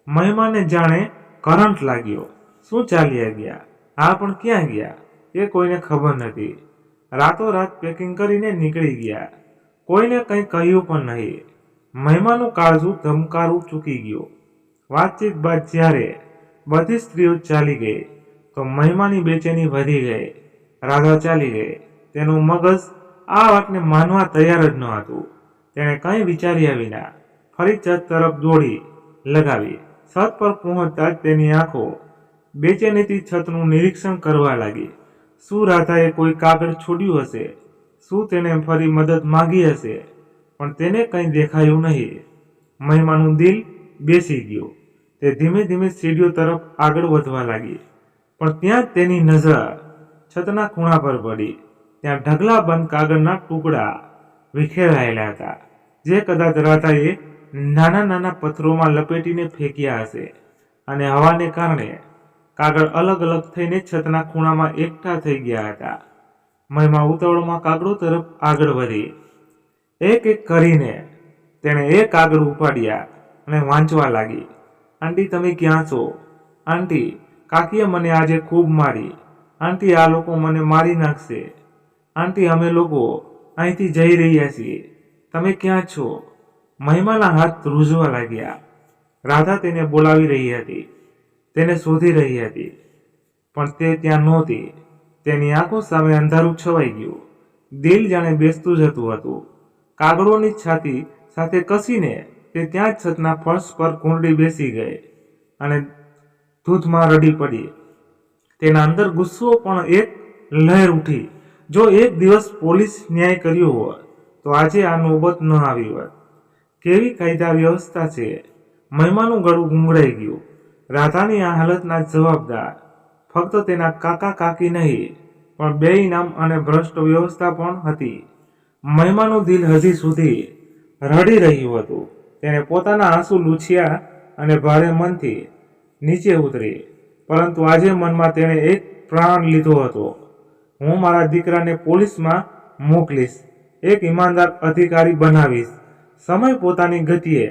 મહિમાને જાણે કરંટ લાગ્યો. શું ચાલ્યા ગયા? આ પણ ક્યાં ગયા એ કોઈને ખબર નથી. રાતોરાત પેકિંગ કરીને નીકળી ગયા. કોઈને કંઈ કહ્યું પણ નહીં. મહિમાનું કાળજું ધમકારું ચૂકી ગયું. વાતચીત બાદ જ્યારે બધી સ્ત્રીઓ ચાલી ગઈ તો મહિમાની બેચેની વધી ગઈ. રાધા ચાલી ગઈ. તેનું મગજ આ વાતને માનવા તૈયાર જ ન હતું. તેણે કંઈ વિચાર્યા વિના ફરી છત તરફ દોડી લગાવી. છત પર પહોંચતા જ તેની આંખો બેચેનીથી છતનું નિરીક્ષણ કરવા લાગી. શું રાધાએ કોઈ કાગળ છોડ્યું હશે? શું તેને ફરી મદદ માંગી હશે? પણ તેને કંઈ દેખાયું નહીં. મહિમાનું દિલ બેસી ગયું. તે ધીમે ધીમે સીડીઓ તરફ આગળ વધવા લાગી. પણ ત્યાં જ તેની નજર છતના ખૂણા પર પડી. ત્યાં ઢગલાબંધ કાગળના ટુકડા વિખેરાયેલા હતા, જે કદાચ રાધાએ નાના નાના પથ્થરોમાં લપેટીને ફેંક્યા હશે અને હવાને કારણે કાગળ અલગ અલગ થઈને છતના ખૂણામાં એકઠા થઈ ગયા હતા. મહિમા ઉતાવળમાં કાગળો તરફ આગળ વધી. એક એક કરીને તેણે એ કાગળ ઉપાડ્યા અને વાંચવા લાગી. આંટી, તમે ક્યાં છો? આંટી, કાકીએ મને આજે ખૂબ મારી. આંટી, આ લોકો મને મારી નાખશે. આંટી, અમે લોકો અહીંથી જઈ રહ્યા છીએ. તમે ક્યાં છો? મહિમાના હાથ ધ્રુજવા લાગ્યા. રાધા તેને બોલાવી રહી હતી, તેને શોધી રહી હતી, પણ તે ત્યાં નહોતી. તેની આંખો સામે અંધારું છવાઈ ગયું. દિલ જાણે બેસતું જતું હતું. કાગળોની છાતી સાથે કસીને તે ત્યાં જ છતના ફર્શ પર કુંડી બેસી ગઈ અને ધૂધમાં રડી પડી. તેના અંદર ગુસ્સો પણ એક લહેર ઉઠી. જો એક દિવસ પોલીસ ન્યાય કર્યો હોત તો આજે આ નોબત ન આવી હોત. કેવી કાયદા વ્યવસ્થા છે! મહિમાનું ગળું ગુંગળાઈ ગયું. રાધાની આ હાલતના જવાબદાર ફક્ત તેના કાકા કાકી નહીં, પણ બેઈનામ અને ભ્રષ્ટ વ્યવસ્થા પણ હતી. મહિમાનું દિલ હજી સુધી રડી રહ્યું હતું. તેણે પોતાના આંસુ લૂછ્યા અને ભારે મનથી નીચે ઉતરી. પરંતુ આજે મનમાં તેણે એક પ્રાણ લીધો હતો. હું મારા દીકરાને પોલીસમાં મોકલીશ, એક ઈમાનદાર અધિકારી બનાવીશ. સમય પોતાની ગતિએ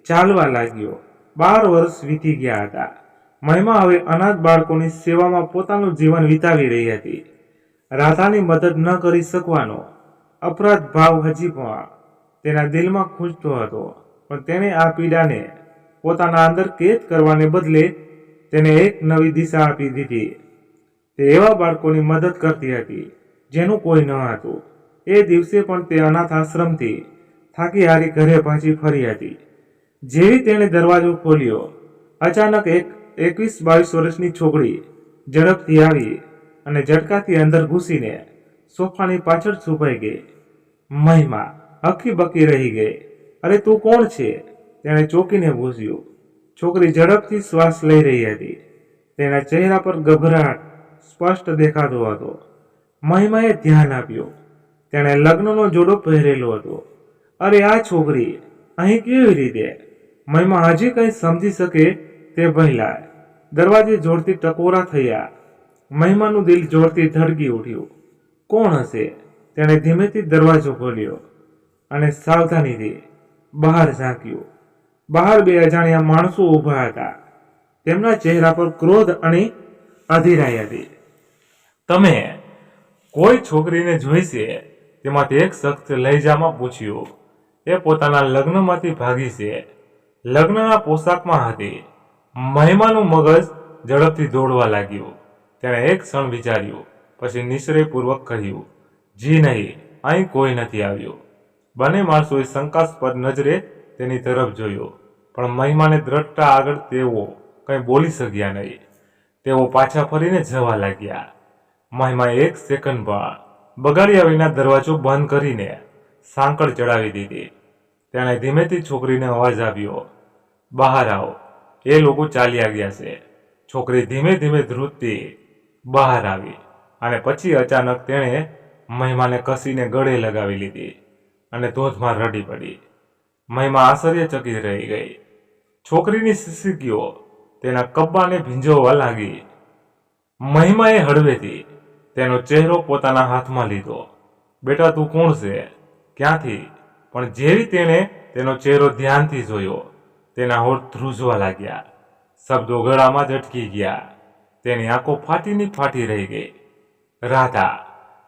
ચાલવા લાગ્યો. 12 વર્ષ વીતી ગયા હતા. મહિમા હવે અનાથ બાળકોની સેવામાં પોતાનું જીવન વિતાવી રહી હતી. રાધાની મદદ ન કરી શકવાનો અપરાધ ભાવ હજી પણ તેના દિલમાં ખૂંચતો હતો, પણ તેણે આ પીડાને પોતાના અંદર કેદ કરવાને બદલે તેને એક નવી દિશા આપી દીધી. તે એવા બાળકોની મદદ કરતી હતી જેનું કોઈ ન હતું. એ દિવસે પણ તે અનાથ આશ્રમથી થાકી હારી ઘરે પહોંચી ફરી હતી. જેવી તેણે દરવાજો ખોલ્યો, અચાનક એક 21-22 વર્ષની છોકરી ઝડપથી આવી અને ઝટકાથી અંદર ઘૂસીને સોફાની પાછળ છુપાઈ ગઈ. મહિમા હકી બકી રહી ગઈ. અરે, તું કોણ છે? તેણે ચોંકીને પૂછ્યું. છોકરી ઝડપથી શ્વાસ લઈ રહી હતી. તેના ચહેરા પર ગભરાટ સ્પષ્ટ દેખાતો હતો. મહિમાએ ધ્યાન આપ્યું. તેણે લગ્નનો જોડો પહેરેલો હતો. અરે, આ છોકરી અહીં કેવી રીતે? મહિમા હજી કંઈ સમજી શકે તે પહેલા દરવાજે જોરથી ટકોરા થયા. મહિમાનું દિલ જોરથી ધડકી ઉઠ્યું. કોણ હશે? તેણે ધીમેથી દરવાજો ખોલ્યો અને સાવધાનીથી બહાર ઝાંક્યું. બહાર 2 અજાણ્યા માણસો ઊભા હતા. તેમના ચહેરા પર ક્રોધ અને અધીરાઈ હતી. તમે કોઈ છોકરીને જોઈ છે? તેમાંથી એક શખ્સે લહેજામાં પૂછ્યું. એ પોતાના લગ્નમાંથી ભાગી છે. લગ્નના પોશાકમાં હતી. મહિમાનું મગજ ઝડપથી દોડવા લાગ્યું. તેણે એક ક્ષણ વિચાર્યું, પછી નિશ્ચયપૂર્વક કહ્યું, જી નહીં, અહીં કોઈ નથી આવ્યું. બંને માણસોએ શંકાસ્પદ નજરે તેની તરફ જોયું, પણ મહિમાને દ્રઢતા આગળ તેઓ કંઈ બોલી શક્યા નહીં. તેઓ પાછા ફરીને જવા લાગ્યા. મહિમાએ એક સેકન્ડ પણ બગાડ્યા વિના દરવાજો બંધ કરીને સાંકળ ચડાવી દીધી. તેણે ધીમેથી છોકરીને અવાજ આપ્યો, બહાર આવો, એ લોકો ચાલ્યા ગયા છે. છોકરી ધીમે ધીમે ધ્રુજતી બહાર આવી અને પછી અચાનક તેણે મહિમાને કસીને ગળે લગાવી લીધી અને ધોધમાર રડી પડી. મહિમા આશ્ચર્યચકિત રહી ગઈ. છોકરીની સિસકીઓ તેના કબ્બાને ભીંજવવા લાગી. મહિમાએ હળવેથી તેનો ચહેરો પોતાના હાથમાં લીધો. બેટા, તું કોણ છે? ક્યાંથી? પણ જેવી તેણે તેનો ચહેરો ધ્યાનથી જોયો, તેના હોઠ ધ્રુજવા લાગ્યા. શબ્દો ગળામાં જ અટકી ગયા. તેની આંખો ફાટીની ફાટી રહી ગઈ. રાધા!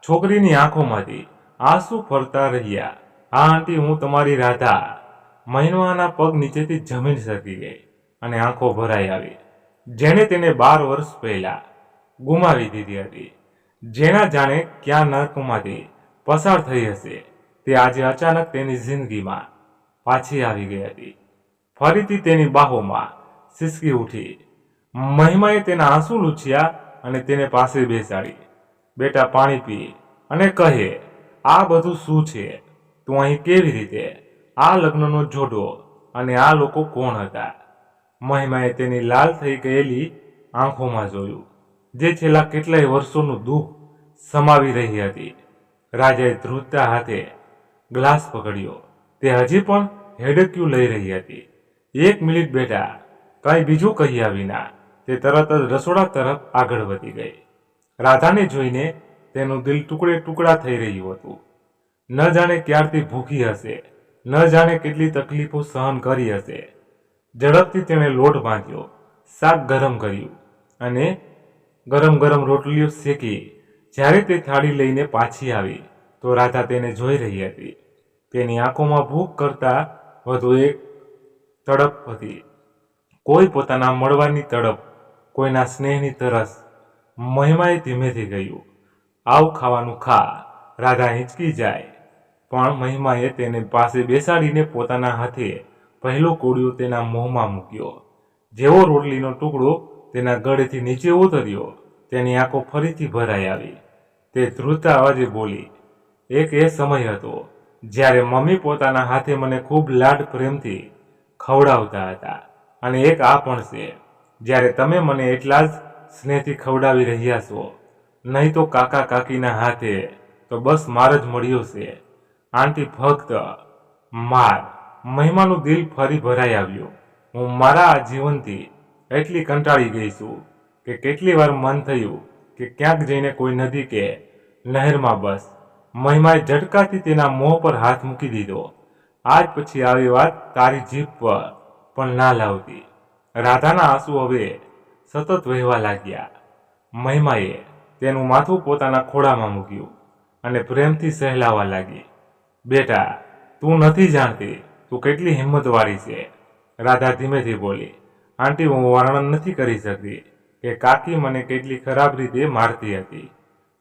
છોકરીની આંખોમાંથી આંસુ ફરતા રહ્યા. હા આંટી, હું તમારી રાધા. મહિમાના પગ નીચેથી જમીન સરકી ગઈ. અને આંખો ભરાઈ આવી. જેણે તેને 12 વર્ષ પહેલા ગુમાવી દીધી હતી, જેના જાણે ક્યાં નર્કમાંથી પસાર થઈ હશે, તે આજે અચાનક તેની જિંદગીમાં પાછી આવી ગઈ હતી. ફરીથી તેની બાહોમાં સિસકી ઉઠી. મહિમાએ તેના આંસુ લૂછ્યા અને તેને પાસે બેસાડી. બેટા, પાણી પી અને કહે, આ બધું શું છે? તું અહીં કેવી રીતે? આ લગ્નનો જોડો અને આ લોકો કોણ હતા? મહિમાએ તેની લાલ થઈ ગયેલી આંખોમાં જોયું, જે છેલ્લા કેટલાય વર્ષોનું દુઃખ સમાવી રહી હતી. રાજાએ ધ્રુજતા હાથે ગ્લાસ પકડ્યો. તે હજી પણ હેડક્યું લઈ રહી હતી. 1 મિનિટ બેટા, કંઈ બીજું કહ્યા વિના તે તરત જ રસોડા તરફ આગળ વધી ગઈ. રાધાને જોઈને તેનું દિલ ટુકડે ટુકડા થઈ રહ્યું હતું. ન જાણે ક્યારથી ભૂખી હશે, ન જાણે કેટલી તકલીફો સહન કરી હશે. ઝડપથી તેણે લોટ બાંધ્યો, શાક ગરમ કર્યું અને ગરમ ગરમ રોટલીઓ શેકી. જ્યારે તે થાળી લઈને પાછી આવી તો રાધા તેને જોઈ રહી હતી. તેની આંખોમાં ભૂખ કરતાં વધુ એક તડપ હતી. કોઈ પોતાના મળવાની તડપ, કોઈના સ્નેહની તરસ. મહિમાએ ધીમેથી કહ્યું, આવું ખાવાનું ખા. રાધા હિંચકી જાય, પણ મહિમાએ તેને પાસે બેસાડીને પોતાના હાથે પહેલો કોળિયો તેના મોંમાં મૂક્યો. જેવો રોટલીનો ટુકડો તેના ગળેથી નીચે ઉતર્યો, તેની આંખો ફરીથી ભરાઈ આવી. તે ધ્રુજતા અવાજે બોલી, એક એ સમય હતો જ્યારે મમ્મી પોતાના હાથે મને ખૂબ લાડ પ્રેમથી ખવડાવતા હતા, અને એક આ પણ છે જ્યારે તમે મને એટલા જ સ્નેહથી ખવડાવી રહ્યા છો. નહીં તો કાકા કાકીના હાથે તો બસ માર જ મળ્યો છે. આંટી, ફક્ત માર. મહિમાનું દિલ ફરી ભરાઈ આવ્યું. હું મારા આ જીવનથી એટલી કંટાળી ગઈ છું કે કેટલી વાર મન થયું કે ક્યાંક જઈને કોઈ નદી કે નહેરમાં બસ. મહિમાએ ઝટકાથી તેના મોં પર હાથ મૂકી દીધો. આજ પછી આવી વાત તારી જીભ પર પણ ના લાવતી. રાધાના આંસુ હવે સતત વહેવા લાગ્યા. મહિમાએ તેનું માથું પોતાના ખોળામાં મૂક્યું અને પ્રેમથી સહેલાવા લાગી. બેટા, તું નથી જાણતી તું કેટલી હિંમતવાળી છે. રાધા ધીમેથી બોલી, આંટી, હું વર્ણન નથી કરી શકતી કે કાકી મને કેટલી ખરાબ રીતે મારતી હતી.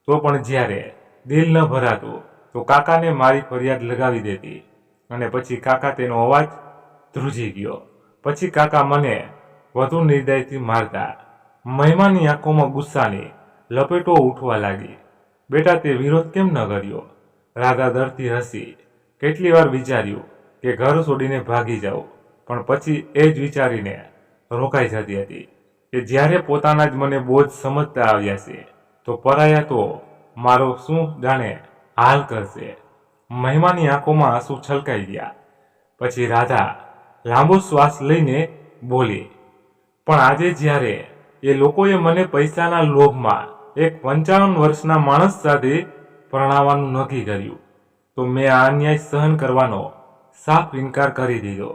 તો પણ જ્યારે દિલ ન ભરાતું તો કાકાને મારી ફરિયાદ લગાવી દેતી, અને પછી કાકા તેનો અવાજ ધ્રુજી ગયો. પછી કાકા મને વધુ નિર્દયથી મારતા. મહિમાની આંખોમાં ગુસ્સાની લપેટો ઉઠવા લાગી. બેટા, તે વિરોધ કેમ ન કર્યો? રાધા ડરથી હસી. કેટલી વાર વિચાર્યું કે ઘર છોડીને ભાગી જાઉં, પણ પછી એ જ વિચારીને રોકાઈ જતી હતી કે જ્યારે પોતાના જ મને બોજ સમજતા આવ્યા છે તો પરાયા તો મારો શું જાણે હાલ કરશે. મહિમાની આંખોમાં આંસુ છલકાઈ ગયા. પછી રાધા લાંબો શ્વાસ લઈને બોલી, પણ આજે જ્યારે એ લોકોએ મને પૈસાના લોભમાં એક 55 વર્ષના માણસ સાથે પરણાવવાનું નક્કી કર્યું, તો મેં આ અન્યાય સહન કરવાનો સાફ ઇનકાર કરી દીધો.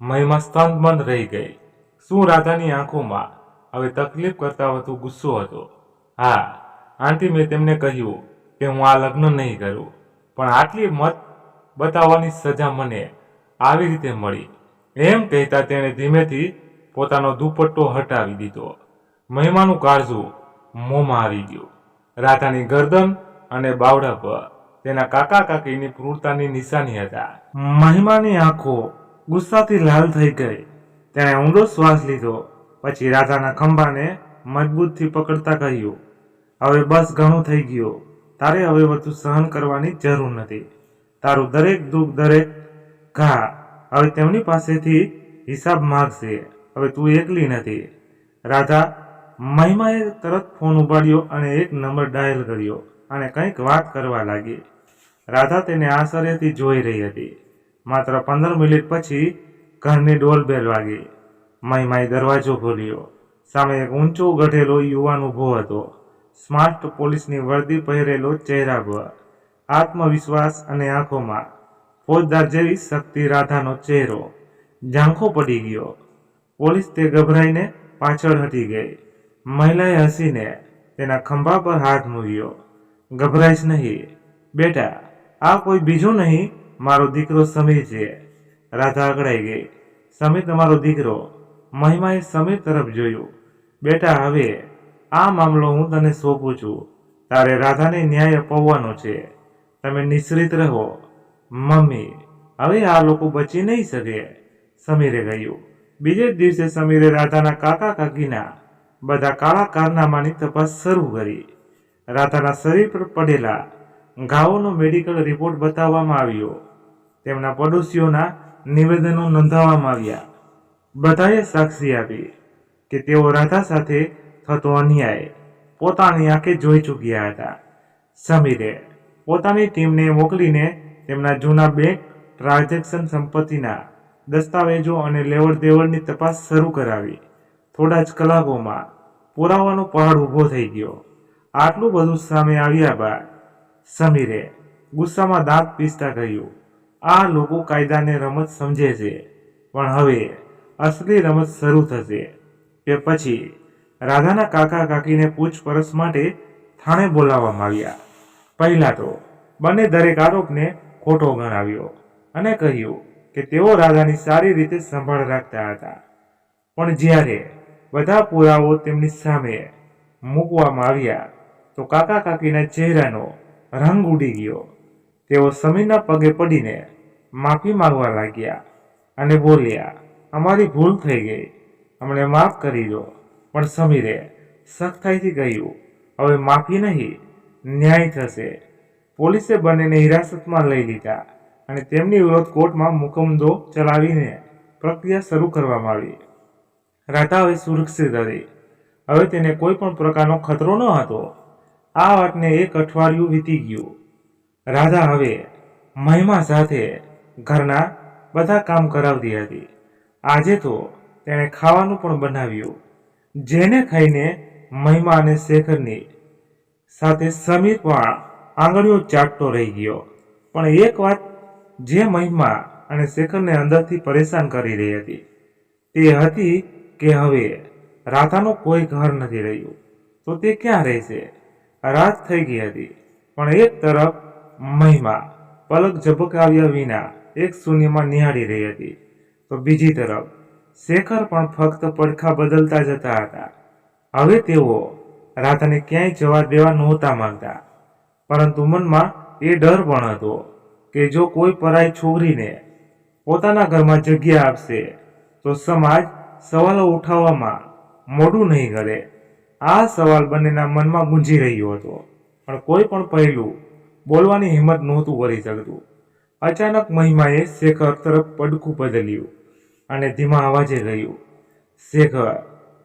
મહિમા સ્તંભબંધ રહી ગઈ. શું રાધાની આંખોમાં હવે તકલીફ કરતાં વધુ ગુસ્સો હતો? હા આંટી, મેં તેમને કહ્યું કે હું આ લગ્ન નહીં કરું, પણ આટલી મત બતાવવાની સજા મને આવી રીતે મળી. એમ કહેતા તેણે ધીમેથી પોતાનો દુપટ્ટો હટાવી દીધો. મહિમાનું કાળજું મોંમાં આવી ગયું. રાધાની ગરદન અને બાવડા પર તેના કાકા કાકીની ક્રૂરતાની નિશાની હતા. મહિમાની આંખો ગુસ્સાથી લાલ થઈ ગઈ. તેણે ઊંડો શ્વાસ લીધો. પછી રાધાના ખંભાને મજબૂતથી પકડતા કહ્યું, હવે બસ, ઘણું થઈ ગયું. તારે હવે વધુ સહન કરવાની જરૂર નથી. તારું દરેક દુઃખ, દરેક ઘા હવે તેમની પાસેથી હિસાબ માગશે. હવે તું એકલી નથી. રાધા. મહિમાએ તરત ફોન ઉપાડ્યો અને એક નંબર ડાયલ કર્યો અને કંઈક વાત કરવા લાગી. રાધા તેને આશ્ચર્યથી જોઈ રહી હતી. માત્ર 15 મિનિટ પછી ઘરની ડોરબેલ વાગી. મહિમાએ દરવાજો ખોલ્યો. સામે એક ઊંચો ગઢેલો યુવાન ઊભો હતો. સ્માર્ટ પોલીસની વર્દી પહેરેલો ચહેરા પર આત્મવિશ્વાસ અને આંખોમાં ફોજદાર જેવી શક્તિ. રાધાનો ચહેરો ઝાંખો પડી ગયો. પોલીસ તે ગભરાઈને પાછળ હટી ગઈ. મહિલાએ હસીને તેના ખંભા પર હાથ મૂક્યો. ગભરાઈશ નહીં બેટા, આ કોઈ બીજો નહીં, મારો દીકરો સમીર છે. રાધા અકળાઈ ગઈ. સમીર તમારો દીકરો? મહિમાએ સમીર તરફ જોયું. બેટા, હવે આ મામલો હું તને સોંપું છું. તારે રાધાને ન્યાય અપાવવાનો છે. તમે નિશ્ચિત રહો. મમ્મી, હવે આ લોકો બચી નહીં શકે, સમીરે કહ્યું. બીજે જ દિવસે સમીરે રાધાના કાકા કાકીના બધા કાળા કારનામાની તપાસ શરૂ કરી. રાધાના શરીર પર પડેલા ઘાવોનો મેડિકલ રિપોર્ટ બતાવવામાં આવ્યો. તેમના પડોશીઓના નિવેદનો નોંધાવવામાં આવ્યા. બધાએ સાક્ષી આપી કે તેઓ રાધા સાથે થતો અન્યાય પોતાની આંખે જોઈ ચૂક્યા હતા. સમીરે પોતાની ટીમને મોકલીને તેમના જૂના બેંક ટ્રાન્ઝેક્શન, સંપત્તિના દસ્તાવેજો અને લેવડ દેવડની તપાસ શરૂ કરાવી. થોડા જ કલાકોમાં પુરાવાનો પહાડ ઊભો થઈ ગયો. આટલું બધું સામે આવ્યા બાદ સમીરે ગુસ્સામાં દાંત પીસતા કહ્યું, આ લોકો કાયદાને રમત સમજે છે, પણ હવે અસલી રમત શરૂ થશે. તે પછી રાધાના કાકા કાકીને પૂછપરછ માટે થાણે બોલાવવામાં આવ્યા. પહેલા તો બંને દરેક આરોપને ખોટો ગણાવ્યો અને કહ્યું કે તેઓ રાધાની સારી રીતે સંભાળ રાખતા હતા. પણ જ્યારે બધા પુરાવો તેમની સામે મૂકવામાં આવ્યા તો કાકા કાકીના ચહેરાનો રંગ ઉડી ગયો. તેઓ સમીરના પગે પડીને માફી માંગવા લાગ્યા અને બોલ્યા, અમારી ભૂલ થઈ ગઈ, અમને માફ કરી દો. પણ સમીરે સખ્તાઈથી કહ્યું, હવે માફી નહીં, ન્યાય થશે. પોલીસે બંનેને હિરાસતમાં લઈ લીધા અને તેમની વિરુદ્ધ કોર્ટમાં મુકદ્દમો ચલાવીને પ્રક્રિયા શરૂ કરવામાં આવી. રાધા હવે સુરક્ષિત હતી. હવે તેને કોઈ પણ પ્રકારનો ખતરો ન હતો. આ વાતને 1 અઠવાડિયું વીતી ગયું. રાધા હવે મહિમા સાથે ઘરના બધા કામ કરાવતી હતી. આજે તો તેણે ખાવાનું પણ બનાવ્યું, જેને ખાઈને મહિમા અને શેખરની સાથે સમીર પણ આંગળીઓ ચાટતો રહી ગયો. પણ એક વાત જે મહિમા અને શેખરને અંદરથી પરેશાન કરી રહી હતી તે હતી કે હવે રાધાનું કોઈ ઘર નથી રહ્યું, તો તે ક્યાં રહેશે? રાત થઈ ગઈ હતી, પણ એક તરફ મહિમા પલક ઝબકાવ્યા વિના એક શૂન્યમાં નિહાળી રહી હતી, તો બીજી તરફ શેખર પણ ફક્ત પડખા બદલતા જતા હતા. હવે તેઓ રાધાને ક્યાંય જવા દેવા નહોતા માંગતા, પરંતુ મનમાં એ ડર પણ હતો કે જો કોઈ પરાઈ છોકરીને પોતાના ઘરમાં જગ્યા આપશે તો સમાજ સવાલો ઉઠાવવામાં મોડું નહીં કરે. આ સવાલ બંનેના મનમાં ગુંજી રહ્યો હતો, પણ કોઈ પણ પહેલું બોલવાની હિંમત નહોતું કરી શકતું. અચાનક મહિમાએ શેખર તરફ પડખું બદલ્યું અને ધીમા અવાજે કહ્યું, શેખર,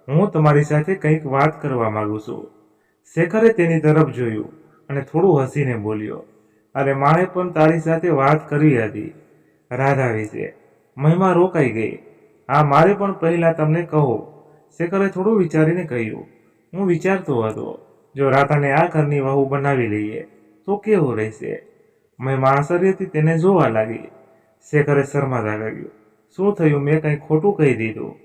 હું તમારી સાથે કંઈક વાત કરવા માંગુ છું. શેખરે તેની તરફ જોયું અને થોડું હસીને બોલ્યો, અરે, મારે પણ તારી સાથે વાત કરવી હતી, રાધા વિશે. મહિમા રોકાઈ ગઈ. હા, મારે પણ પહેલા તમને કહો, શેખરે થોડું વિચારીને કહ્યું. હું વિચારતો હતો, જો રાધાને આ ઘરની વહુ બનાવી લઈએ તો કેવું રહેશે? મહિમા આશ્ચર્યથી તેને જોવા લાગી. શેખરે શરમાતા કહ્યું, શું થયું? મેં કંઈ ખોટું કહી દીધું?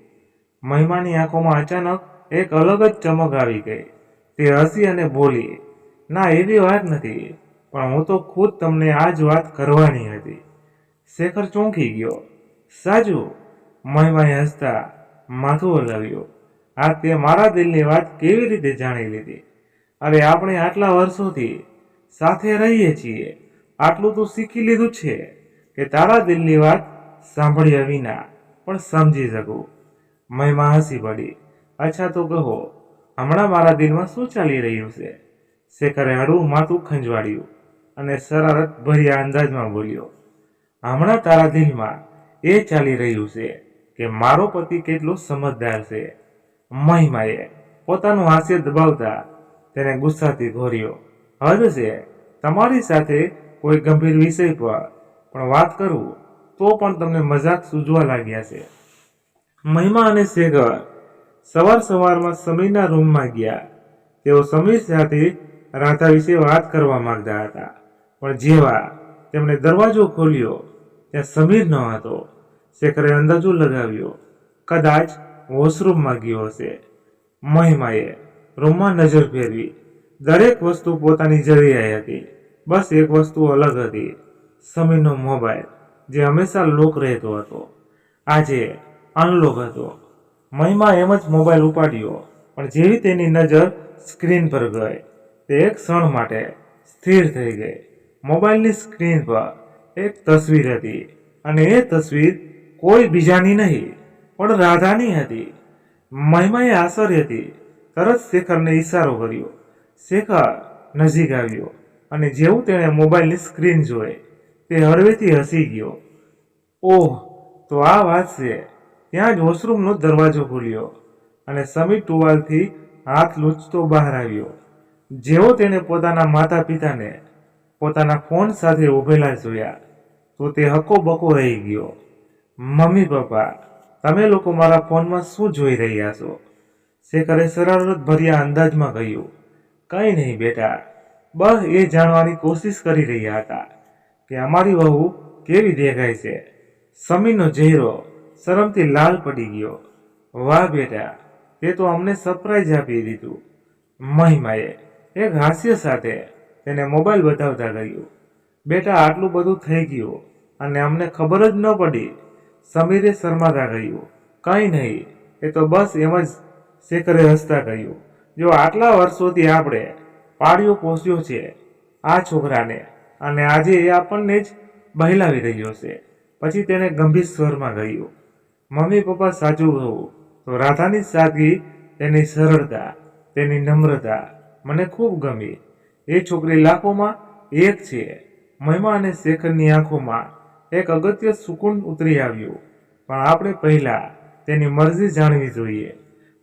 મહિમાની આંખોમાં અચાનક એક અલગ જ ચમક આવી ગઈ. તે હસી અને બોલી, ના, એવી વાત નથી, પણ હું તો ખુદ તમને આ જ વાત કરવાની હતી. શેખર ચોંકી ગયો. સાચું? મહિમાએ હસતા માથું હલાવ્યું. આ તે મારા દિલની વાત કેવી રીતે જાણી લીધી? અરે, આપણે આટલા વર્ષોથી સાથે રહીએ છીએ, આટલું તો શીખી લીધું છે કે તારા દિલની વાત સાંભળ્યા વિના પણ સમજી શકું. મહિમા હસી પડી. અચ્છા, તો કહો, હમણાં મારા દિલમાં શું ચાલી રહ્યું છે? શેખરે હળવું માથું ખંજવાળ્યું અને શરારત ભર્યા અંદાજમાં બોલ્યો, હમણાં તારા દિલમાં એ ચાલી રહ્યું છે કે મારો પતિ કેટલો સમજદાર છે. મહિમાએ પોતાનું હાસ્ય દબાવતા તેને ગુસ્સાથી ઘોર્યો. હદ છે, તમારી સાથે કોઈ ગંભીર વિષય પર પણ વાત કરું તો પણ તમને મજાક સૂઝવા લાગ્યા છે. મહિમા અને શેખર સવારમાં સમીરના રૂમમાં ગયા. તેઓ સમીર સાથે રાધા વિશે વાત કરવા માંગતા હતા, પણ જેવા તેમણે દરવાજો ખોલ્યો ત્યાં સમીર ન હતો. શેખરે અંદાજો લગાવ્યો, કદાચ વોશરૂમમાં ગયો હશે. મહિમાએ રૂમમાં નજર ફેરવી. દરેક વસ્તુ પોતાની જગ્યાએ હતી, બસ એક વસ્તુ અલગ હતી, સમીરનો મોબાઈલ, જે હંમેશા લોક રહેતો હતો, આજે અનલોક હતો. મહિમા એમ જ મોબાઈલ ઉપાડ્યો, પણ જેવી તેની નજર સ્ક્રીન પર ગઈ, તે એક ક્ષણ માટે સ્થિર થઈ ગઈ. મોબાઈલની સ્ક્રીન પર એક તસવીર હતી, અને એ તસવીર કોઈ બીજાની નહીં પણ રાધાની હતી. મહિમાએ આશ્ચર્યથી તરત શેખરને ઈશારો કર્યો. શેખર નજીક આવ્યો, અને જેવું તેણે મોબાઈલની સ્ક્રીન જોઈ, તે હળવેથી હસી ગયો. ઓહ, તો આ વાત છે. ત્યાં જ વોશરૂમનો દરવાજો ખુલ્યો, અને સમીર ટુવાલથી હાથ લૂછતો બહાર આવ્યો. જેવો તેણે પોતાના માતા પિતાને પોતાના ફોન સાથે ઉભેલા જોયા, તો તે હકોબકો રહી ગયો. મમ્મી પપ્પા, તમે લોકો મારા ફોનમાં શું જોઈ રહ્યા છો? શેખરે શરારત ભર્યા અંદાજમાં કહ્યું. કંઈ નહીં બેટા, બસ એ જાણવાની કોશિશ કરી રહ્યા હતા કે અમારી વહુ કેવી દેખાય છે. સમીરનો ચહેરો શરમથી લાલ પડી ગયો. વાહ બેટા, તે તો અમને સરપ્રાઈઝ આપી દીધું. મહિમાએ એક હાસ્ય સાથે તેને મોબાઈલ બતાવતા કહ્યું. બેટા, આટલું બધું થઈ ગયું અને અમને ખબર જ ન પડી. સમીરે શરમાતા કહ્યું. કંઈ નહીં, એ તો બસ એમ જ. શેખરે હસતા કહ્યું. જો આટલા વર્ષોથી આપણે પાળ્યો પોસ્યો છે આ છોકરાને, અને આજે એ આપણને જ બહેલાવી રહ્યો છે. પછી તેણે ગંભીર સ્વરમાં કહ્યું. મમ્મી પપ્પા, સાચું કહું તો રાધાની સાદગી, તેની સરળતા, તેની નમ્રતા મને ખૂબ ગમી. એ છોકરી લાખોમાં એક છે. મહિમા અને શેખરની આંખોમાં એક અગત્ય સુકૂન ઉતરી આવ્યું. પણ આપણે પહેલા તેની મરજી જાણવી જોઈએ,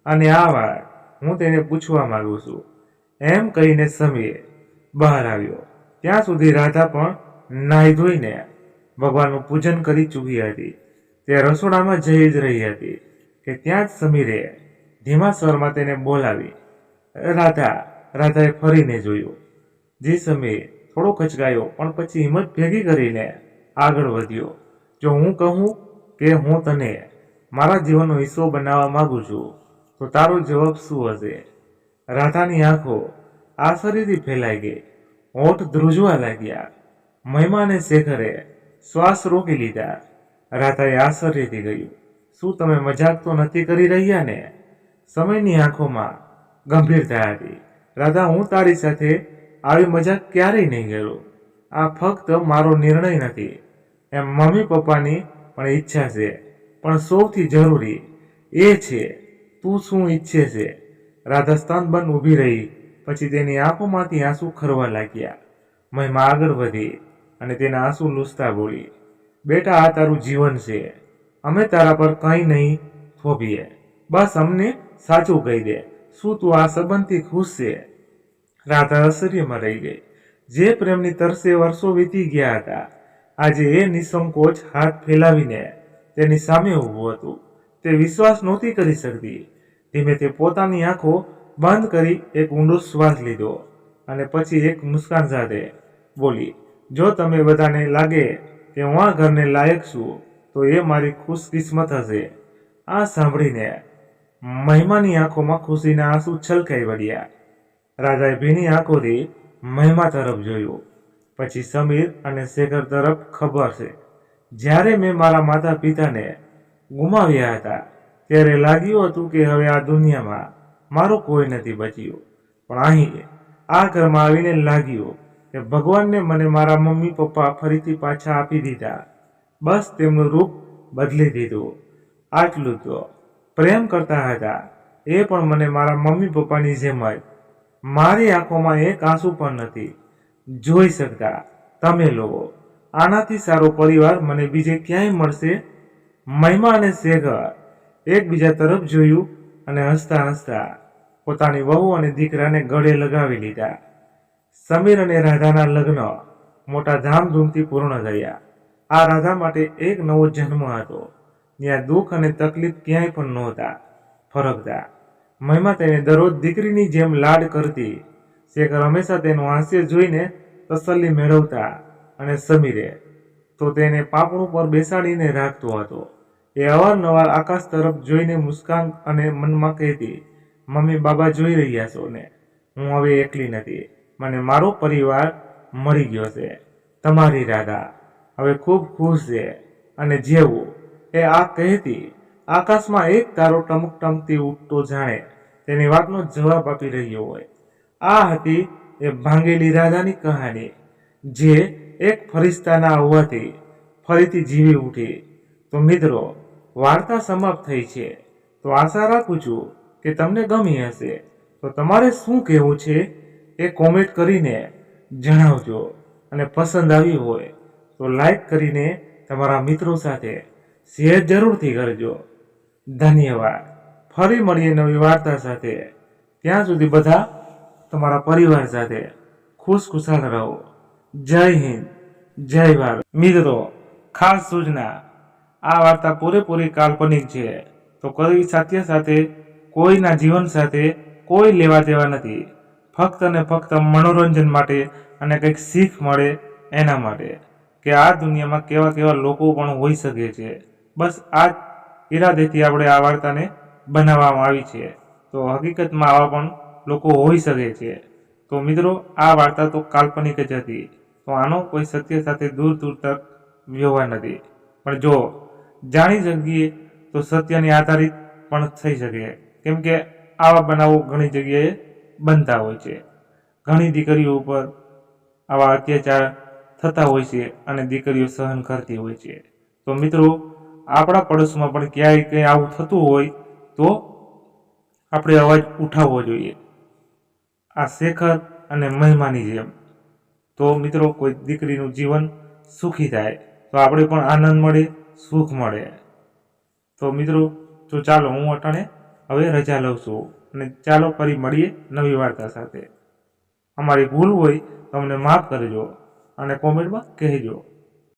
અને આ વાત હું તેને પૂછવા માંગુ છું. એમ કહીને સમીર બહાર આવ્યો. ત્યાં સુધી રાધા પણ નાહી ધોઈને ભગવાનનું પૂજન કરી ચૂકી હતી. તે રસોડામાં જઈ જ રહી હતી કે ત્યાં જ સમીરે ધીમા સ્વરમાં તેને બોલાવી. રાધા. રાધાએ ફરીને જોયું. જી સમીર થોડો ખચકાયો, પણ પછી હિંમત ભેગી કરીને આગળ વધ્યો. જો હું કહું કે હું તને મારા જીવનનો હિસ્સો બનાવવા માંગુ છું, તો તારો જવાબ શું હશે? રાધાની આંખો આશ્ચર્યથી ફેલાઈ ગઈ. હોઠ ધ્રુજવા લાગ્યા. મહિમા અને શેખરે શ્વાસ રોકી લીધા. રાધાએ આશ્ચર્યથી કહ્યું. શું તમે મજાક તો નથી કરી રહ્યા ને? સમયની આંખોમાં ગંભીરતા હતી. રાધા, હું તારી સાથે આવી મજાક ક્યારેય નહીં કરું. આ ફક્ત મારો નિર્ણય નથી, એમ મમ્મી પપ્પાની પણ ઈચ્છા છે. પણ સૌથી જરૂરી એ છે તું શું ઈચ્છે છે. રાધા સ્તનબંધ ઊભી રહી. પછી તેની આંખોમાંથી આંસુ ખરવા લાગ્યા. મહિમા આગળ વધી અને તેના આંસુ લૂછતા બોલી. બેટા, આ તારું જીવન છે. અમે તારા પર કંઈ નહીં થોભીએ. બસ અમને સાચું કહી દે, શું તું આ સંબંધથી ખુશ છે? રાધા આશ્ચર્યમાં રહી ગઈ. જે પ્રેમની તરસે વર્ષો વીતી ગયા હતા, આજે એ નિસંકોચ હાથ ફેલાવીને તેની સામે ઊભું હતું. તે વિશ્વાસ નહોતી કરી શકતી. ધીમે તે પોતાની આંખો બંધ કરી એક ઊંડો શ્વાસ લીધો, અને પછી એક મુસ્કાન સાથે બોલી. જો તમે બધાને લાગે કે હું આ ઘરને લાયક છું, તો એ મારી ખુશકિસ્મત હશે. આ સાંભળીને મહિમાની આંખોમાં ખુશીના આંસુ છલકાઈ પડ્યા. રાધાએ ભીની આંખોથી મહિમા તરફ જોયું, પછી સમીર અને શેખર તરફ. ખબર છે, જ્યારે મેં મારા માતા પિતાને ગુમાવ્યા હતા, ત્યારે લાગ્યું હતું કે હવે આ દુનિયામાં મારું કોઈ નથી બચ્યું. પણ અહીં આ ઘરમાં આવીને લાગ્યું કે ભગવાનને મને મારા મમ્મી પપ્પા ફરીથી પાછા આપી દીધા. બસ તેમનું રૂપ બદલી દીધું. આટલું તો પ્રેમ કરતા હતા એ પણ મને મારા મમ્મી પપ્પાની જેમ જ. મારી આંખોમાં એક આંસુ પણ નથી જોઈ શકતા તમે લોકો. આનાથી સારો પરિવાર મને બીજે ક્યાંય મળશે? મહિમા અને શેખર એકબીજા તરફ જોયું અને હસતા હસતા પોતાની વહુ અને દીકરાને ગળે લગાવી લીધા. સમીર અને રાધાના લગ્ન મોટા ધામધૂમથી પૂર્ણ થયા. આ રાધા માટે એક નવો જન્મ હતો. ત્યાં દુઃખ અને તકલીફ ક્યાંય પણ નહોતા ફરકતા. મહિમા તેને દરરોજ દીકરીની જેમ લાડ કરતી. શેખર હંમેશા તેનું હાસ્ય જોઈને તસલ્લી મેળવતા, અને સમીરે તો તેને પાંપણું પર બેસાડીને રાખતો હતો. એ અવારનવાર આકાશ તરફ જોઈને મુસ્કાન અને મનમાં કહેતી, મમ્મી બાબા જોઈ રહ્યા છો ને, હું હવે એકલી નથી. મને મારો પરિવાર મળી ગયો છે. તમારી રાધા હવે ખૂબ ખુશ છે. અને જેવું એ આ કહેતી, આકાશમાં એક તારો ટમકટમથી ઉઠતો જાણે તેની વાતનો જવાબ આપી રહ્યો હોય. આ હતી એ ભાંગેલી રાધાની કહાની, જે એક ફરિશ્તાના આવવાથી ફરીથી જીવી ઉઠી. તો મિત્રો, વાર્તા સમાપ્ત થઈ છે. તો આશા રાખું છું કે તમને ગમી હશે. તો તમારે શું કહેવું છે એ કોમેન્ટ કરીને જણાવજો, અને પસંદ આવી હોય તો લાઈક કરીને તમારા મિત્રો સાથે શેર જરૂરથી કરજો. ધન્યવાદ. ફરી મળીએ નવી વાર્તા સાથે. ત્યાં સુધી બધા તમારા પરિવાર સાથે ખુશખુશાલ રહો. જય હિન્દ, જય ભારત. મિત્રો, ખાસ સૂચના, આ વાર્તા પૂરેપૂરી કાલ્પનિક છે. તો કોઈ સત્ય સાથે, કોઈના જીવન સાથે કોઈ લેવા દેવા નથી. ફક્ત ને ફક્ત મનોરંજન માટે અને કંઈક શીખ મળે એના માટે, કે આ દુનિયામાં કેવા કેવા લોકો પણ હોઈ શકે છે. બસ આ જ ઈરાદેથી આપણે આ વાર્તાને બનાવવામાં આવી છે. તો હકીકતમાં આવા પણ લોકો હોઈ શકે છે. તો મિત્રો, આ વાર્તા તો કાલ્પનિક જ હતી. તો આનો કોઈ સત્ય સાથે દૂર દૂર તક વ્યવહાર નથી. પણ જો જાણી શકીએ તો સત્યની આધારિત પણ થઈ શકે. કેમ કે આવા બનાવો ઘણી જગ્યાએ બનતા હોય છે. ઘણી દીકરીઓ ઉપર આવા અત્યાચાર થતા હોય છે અને દીકરીઓ સહન કરતી હોય છે. તો મિત્રો, આપણા પડોશમાં પણ ક્યાંય કંઈ આવું થતું હોય તો આપણે અવાજ ઉઠાવવો જોઈએ, આ શેખર અને મહિમાની જેમ. તો મિત્રો, કોઈ દીકરીનું જીવન સુખી થાય તો આપણે પણ આનંદ મળે, સુખ મળે. તો મિત્રો, તો ચાલો હું અટાણે હવે રજા લઉં છું, અને ચાલો ફરી મળીએ નવી વાર્તા સાથે. અમારી ભૂલ હોય તો અમને માફ કરજો અને કોમેન્ટમાં કહેજો.